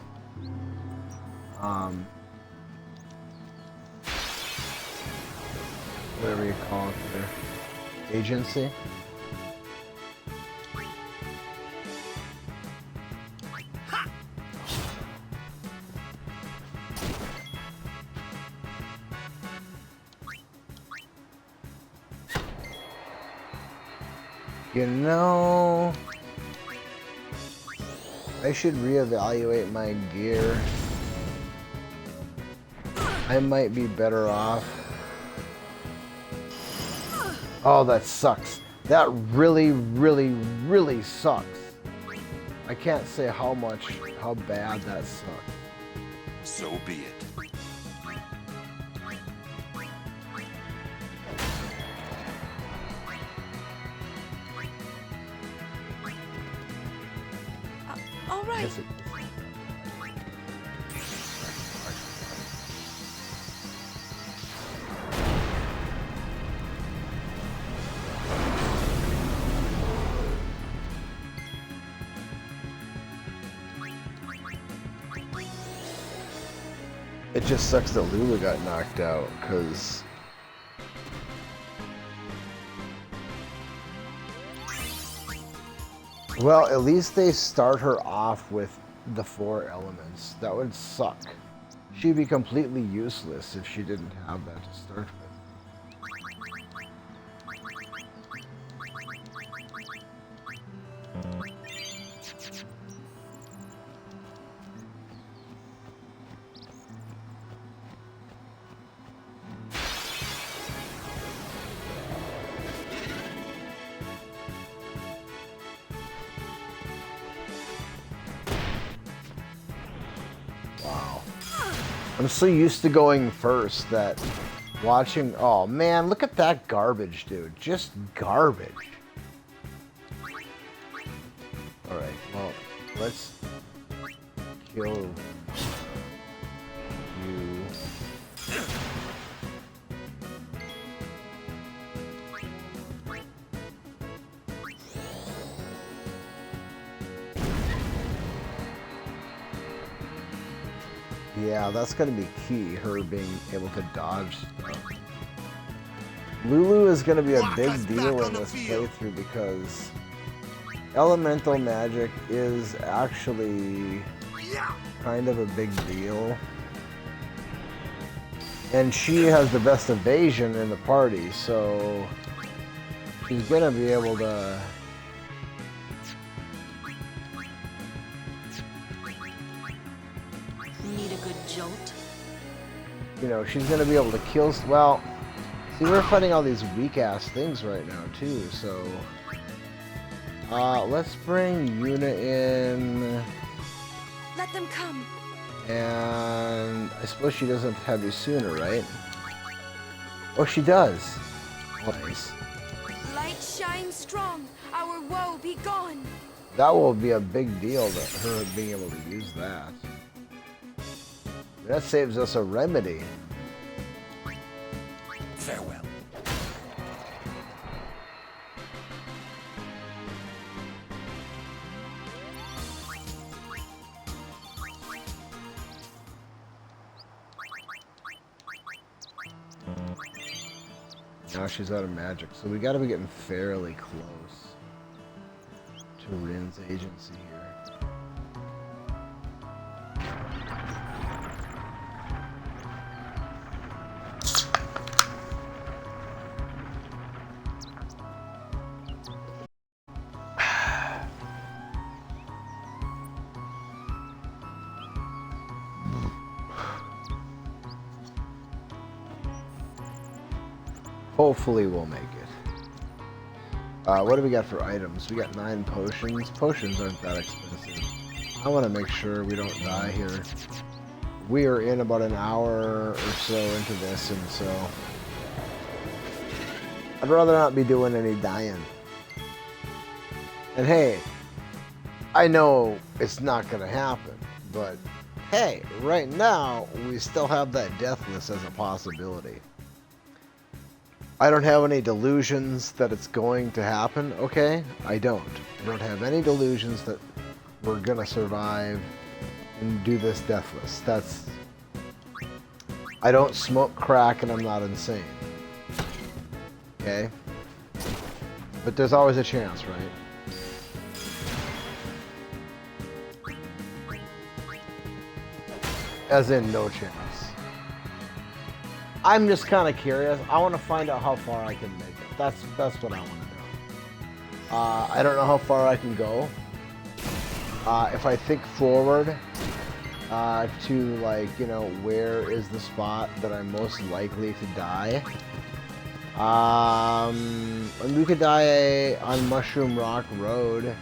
Whatever you call it there. Agency. You know, I should reevaluate my gear. I might be better off. Oh, that sucks. That really, really, really sucks. I can't say how bad that sucks. So be it. All right. Yes, it just sucks that Lulu got knocked out, because well, at least they start her off with the 4 elements. That would suck. She'd be completely useless if she didn't have that to start with. I'm so used to going first that watching... Oh man, look at that garbage, dude. Just garbage. Alright, well, let's kill you. Yeah, that's gonna be key, her being able to dodge stuff. Lulu is gonna be a big deal in this playthrough because elemental magic is actually kind of a big deal. And she has the best evasion in the party, so she's gonna be able to... Need a good jolt? You know, she's gonna be able to kill... Well, see, we're fighting all these weak-ass things right now, too, so... let's bring Yuna in... Let them come. And I suppose she doesn't have you sooner, right? Oh, she does. Nice. Light shine strong. Our woe be gone. That will be a big deal, that her being able to use that. That saves us a remedy. Farewell. Now she's out of magic, so we gotta be getting fairly close to Rin's agency here. Hopefully we'll make it. What do we got for items? We got 9 potions. Potions aren't that expensive. I want to make sure we don't die here. We are in about an hour or so into this, and so I'd rather not be doing any dying. And hey, I know it's not going to happen, but hey, right now we still have that deathless as a possibility. I don't have any delusions that it's going to happen, okay? I don't have any delusions that we're gonna survive and do this deathless. That's... I don't smoke crack and I'm not insane. Okay? But there's always a chance, right? As in, no chance. I'm just kind of curious. I want to find out how far I can make it. That's what I want to do. I don't know how far I can go. If I think forward to, like, you know, where is the spot that I'm most likely to die? And we could die on Mushroom Rock Road.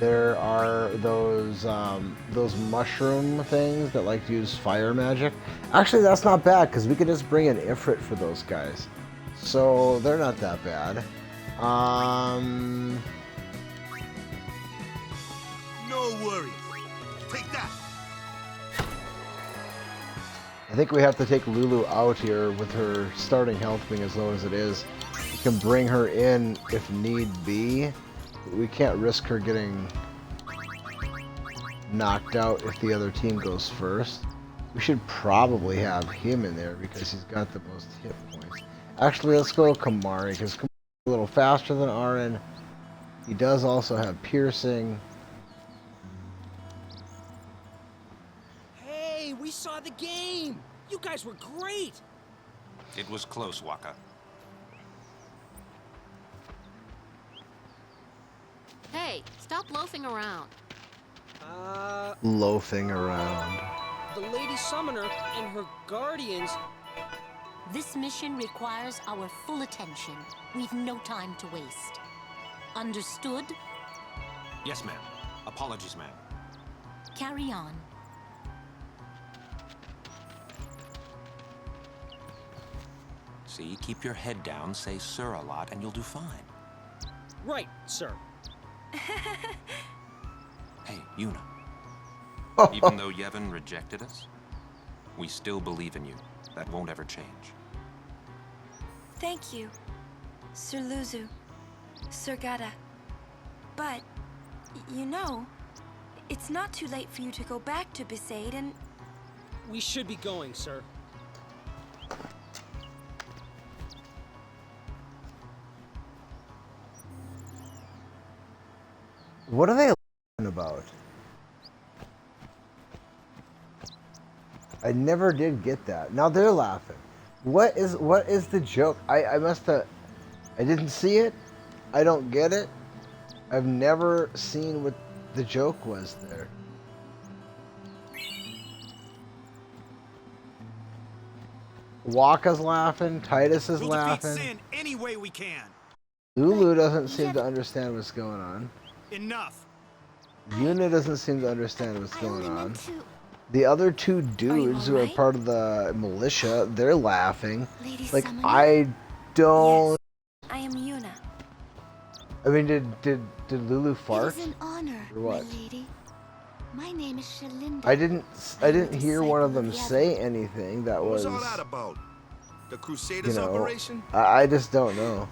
There are those mushroom things that like to use fire magic. Actually, that's not bad because we could just bring an Ifrit for those guys, so they're not that bad. No worries. Take that. I think we have to take Lulu out here with her starting health being as low as it is. We can bring her in if need be. We can't risk her getting knocked out if the other team goes first. We should probably have him in there because he's got the most hit points. Actually, let's go Kamari because Kamari's a little faster than Arin. He does also have piercing. Hey, we saw the game! You guys were great! It was close, Waka. Hey, stop loafing around. Loafing around. The Lady Summoner and her guardians... This mission requires our full attention. We've no time to waste. Understood? Yes, ma'am. Apologies, ma'am. Carry on. See, keep your head down, say sir a lot, and you'll do fine. Right, sir. Hey, Yuna. Even though Yevon rejected us, we still believe in you. That won't ever change. Thank you, Sir Luzu, Sir Gada. But, you know, it's not too late for you to go back to Besaid and... We should be going, sir. What are they about? I never did get that. Now they're laughing. What is the joke? I must have. I didn't see it. I don't get it. I've never seen what the joke was there. Waka's laughing. Titus is laughing. Defeat Sin any way we can. Lulu doesn't seem to understand what's going on. Enough. Yuna doesn't seem to understand what's going on. The other two dudes who are part of the militia, they're laughing. Like, I don't... Yes, I am Yuna. I mean, did Lulu fart? It is an honor, Or what? my lady. My name is Shalinda. I didn't hear one of them say anything that was... What's all that about? The You Crusaders know, operation? I just don't know.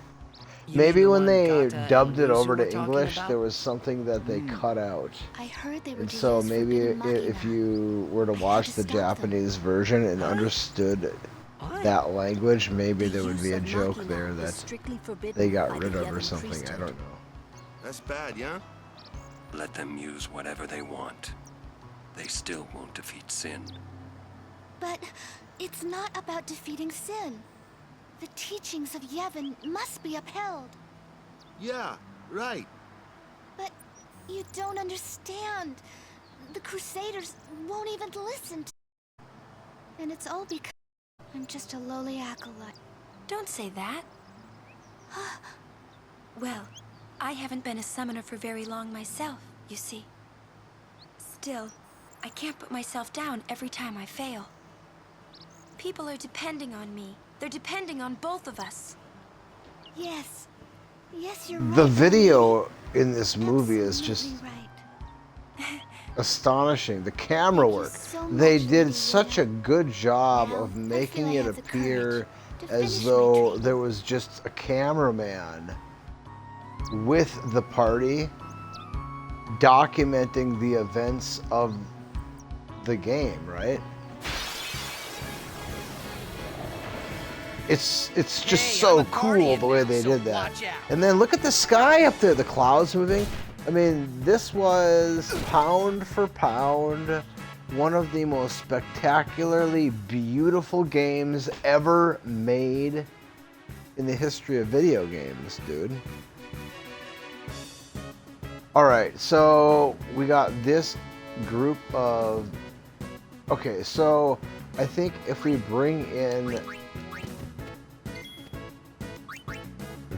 You Maybe mean the when one they Gata dubbed and it Lucy over were to talking English, about? there was something that they cut out. I heard they were And so maybe if you were to watch the Japanese version and understood that language, maybe there would be a joke there that they got rid of or something. I don't know. That's bad, yeah? Let them use whatever they want. They still won't defeat Sin. But it's not about defeating Sin. The teachings of Yevon must be upheld. Yeah, right. But you don't understand. The Crusaders won't even listen to... And it's all because I'm just a lowly acolyte. Don't say that. Well, I haven't been a summoner for very long myself, you see. Still, I can't put myself down every time I fail. People are depending on me. They're depending on both of us. Yes. Yes, you're right. The video in this movie is just astonishing. The camera work. They did such a good job of making it appear as though there was just a cameraman with the party documenting the events of the game, right? It's just so cool the way they did that. And then look at the sky up there, the clouds moving. I mean, this was pound for pound one of the most spectacularly beautiful games ever made in the history of video games, dude. Alright, so we got this group of... Okay, so I think if we bring in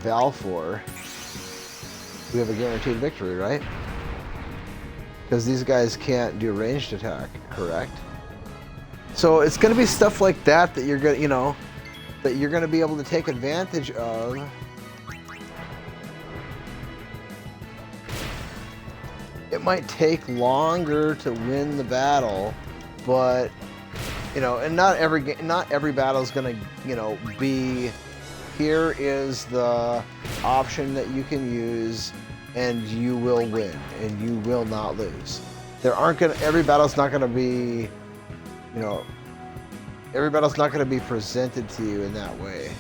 Valfor, we have a guaranteed victory, right? Because these guys can't do ranged attack, correct? So it's going to be stuff like that that you're going to, you know, that you're going to be able to take advantage of. It might take longer to win the battle, but you know, and not every battle is going to, you know, be here is the option that you can use and you will win and you will not lose. There aren't going to, every battle's not going to be, you know, every battle's not going to be presented to you in that way.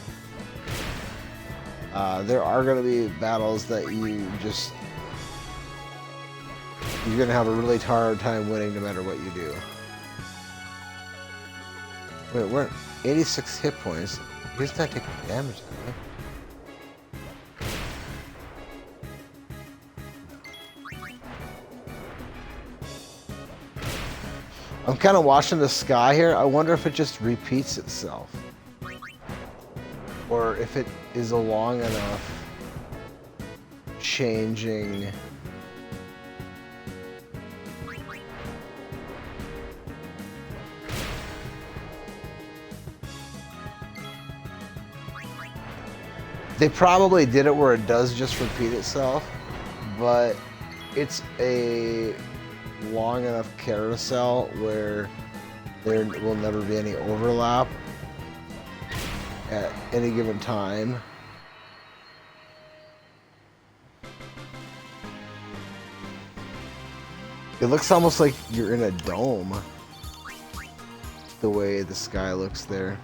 There are going to be battles that you're going to have a really hard time winning no matter what you do. Wait, we're at 86 hit points. He's not taking damage, though. I'm kind of watching the sky here. I wonder if it just repeats itself. Or if it is a long enough changing... They probably did it where it does just repeat itself, but it's a long enough carousel where there will never be any overlap at any given time. It looks almost like you're in a dome, the way the sky looks there.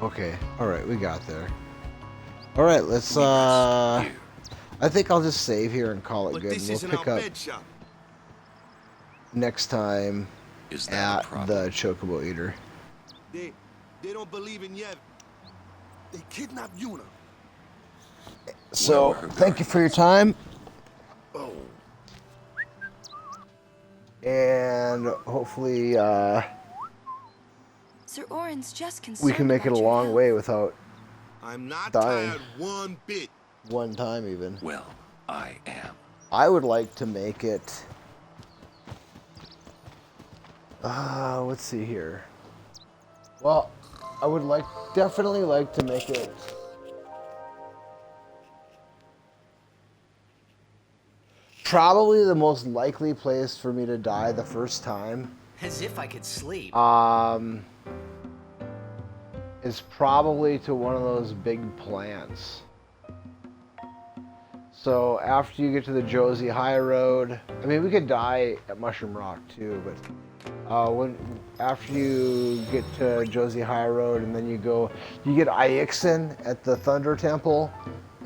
Okay. All right, we got there. All right, let's. I think I'll just save here and call it But good. this And we'll isn't pick our up bed shop. next time Is that a at problem? the Chocobo Eater. They don't believe in Yevon. They kidnapped Yuna. So, thank you for your time. Oh. And hopefully Sir Orin's just we concerned can make it a about your long health. way without I'm not dying. tired one bit. One time even. Well, I am. I would like to make it... let's see here. Well, I would definitely like to make it... Probably the most likely place for me to die the first time. As if I could sleep. Is probably to one of those big plants. So after you get to the Josie Highroad, I mean we could die at Mushroom Rock too, but after you get to Josie Highroad and then you get Ixen at the Thunder Temple,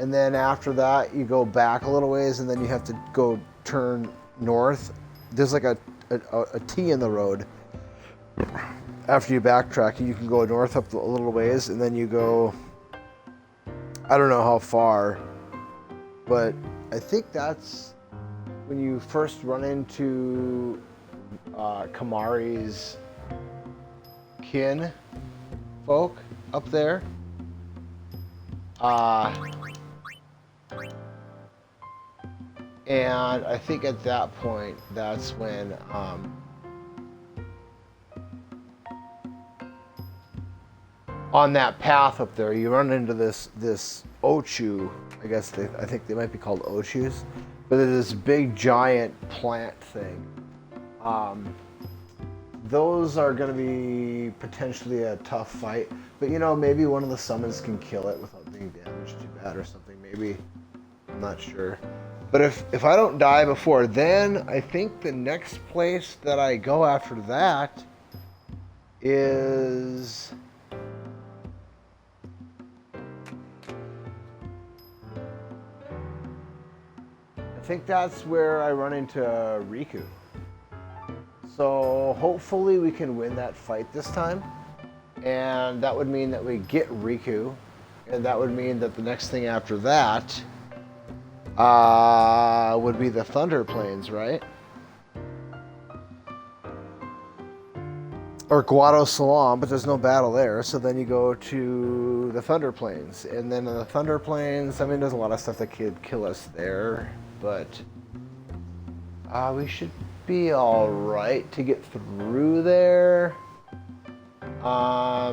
and then after that you go back a little ways and then you have to go turn north. There's like a T in the road. After you backtrack, you can go north up a little ways, and then you go, I don't know how far, but I think that's when you first run into Kamari's kin folk up there. And I think at that point, that's when on that path up there, you run into this Ochu. I think they might be called Ochus, but there's this big giant plant thing. Those are going to be potentially a tough fight, but maybe one of the summons can kill it without being damaged too bad or something. Maybe, I'm not sure. But if I don't die before then, I think the next place that I go after that is... I think that's where I run into Riku. So hopefully we can win that fight this time. And that would mean that we get Riku. And that would mean that the next thing after that would be the Thunder Plains, right? Or Guado Salam, but there's no battle there. So then you go to the Thunder Plains. And then in the Thunder Plains, I mean, there's a lot of stuff that could kill us there. But we should be all right to get through there. I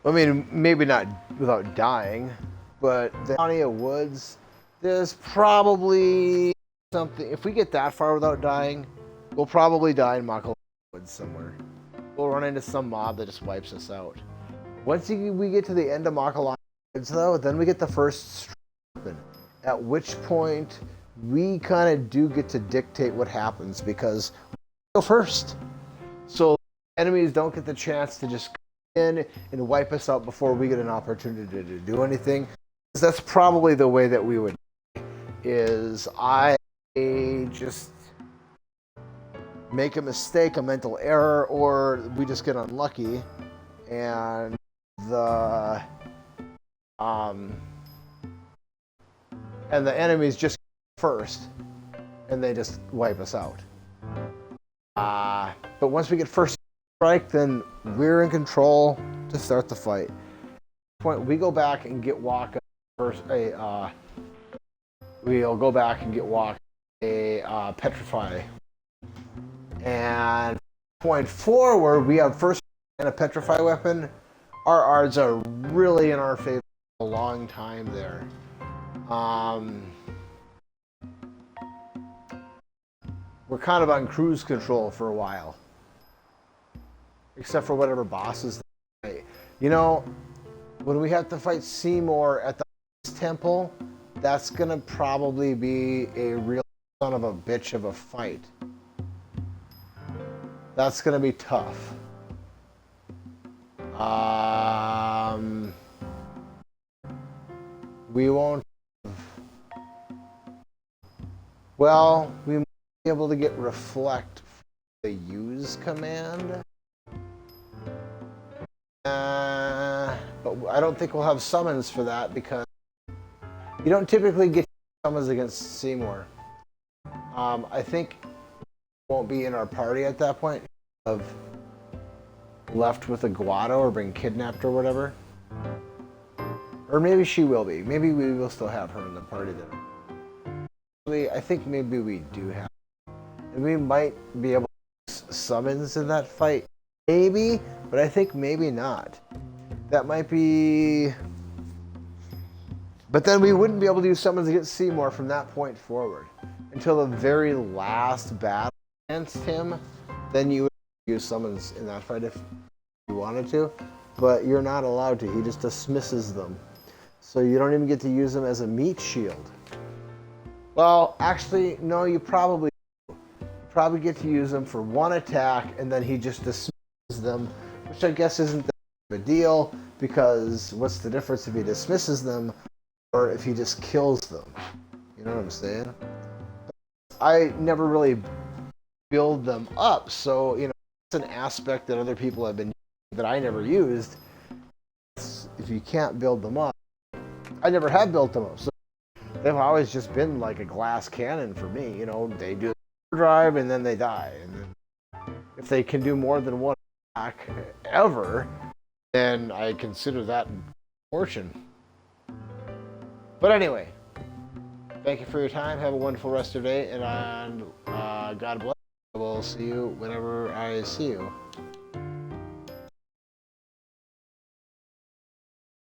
mean, maybe not without dying, but the County of Woods, there's probably something. If we get that far without dying, we'll probably die in Makala Woods somewhere. We'll run into some mob that just wipes us out. Once we get to the end of Makala Woods, though, then we get the first weapon, at which point we kind of do get to dictate what happens because we go first. So enemies don't get the chance to just in and wipe us out before we get an opportunity to do anything. That's probably the way that we would is I just make a mistake, a mental error, or we just get unlucky and the enemies just first and they just wipe us out. But once we get first strike, then we're in control to start the fight. Point we go back and get Waka first. We'll go back and get Waka a petrify. And point forward, we have first and a petrify weapon. Our odds are really in our favor for a long time there. We're kind of on cruise control for a while. Except for whatever bosses. When we have to fight Seymour at the temple, that's gonna probably be a real son of a bitch of a fight. That's gonna be tough. We won't. Well, we might be able to get reflect from the use command. But I don't think we'll have summons for that because you don't typically get summons against Seymour. I think won't be in our party at that point. Of left with a Guado or been kidnapped or whatever. Or maybe she will be. Maybe we will still have her in the party then. I think maybe we do have. And we might be able to use summons in that fight. Maybe, but I think maybe not. That might be... But then we wouldn't be able to use summons against Seymour from that point forward. Until the very last battle against him, then you would use summons in that fight if you wanted to. But you're not allowed to. He just dismisses them. So you don't even get to use them as a meat shield. Well, actually, no, you probably do. You probably get to use them for one attack, and then he just dismisses them, which I guess isn't that big of a deal, because what's the difference if he dismisses them or if he just kills them? You know what I'm saying? I never really build them up, so, you know, it's an aspect that other people have been using that I never used. If you can't build them up, I never have built them up, so they've always just been like a glass cannon for me. You know, they do the drive and then they die. And then if they can do more than one attack ever, then I consider that fortune. But anyway, thank you for your time. Have a wonderful rest of your day, and God bless. I will see you whenever I see you.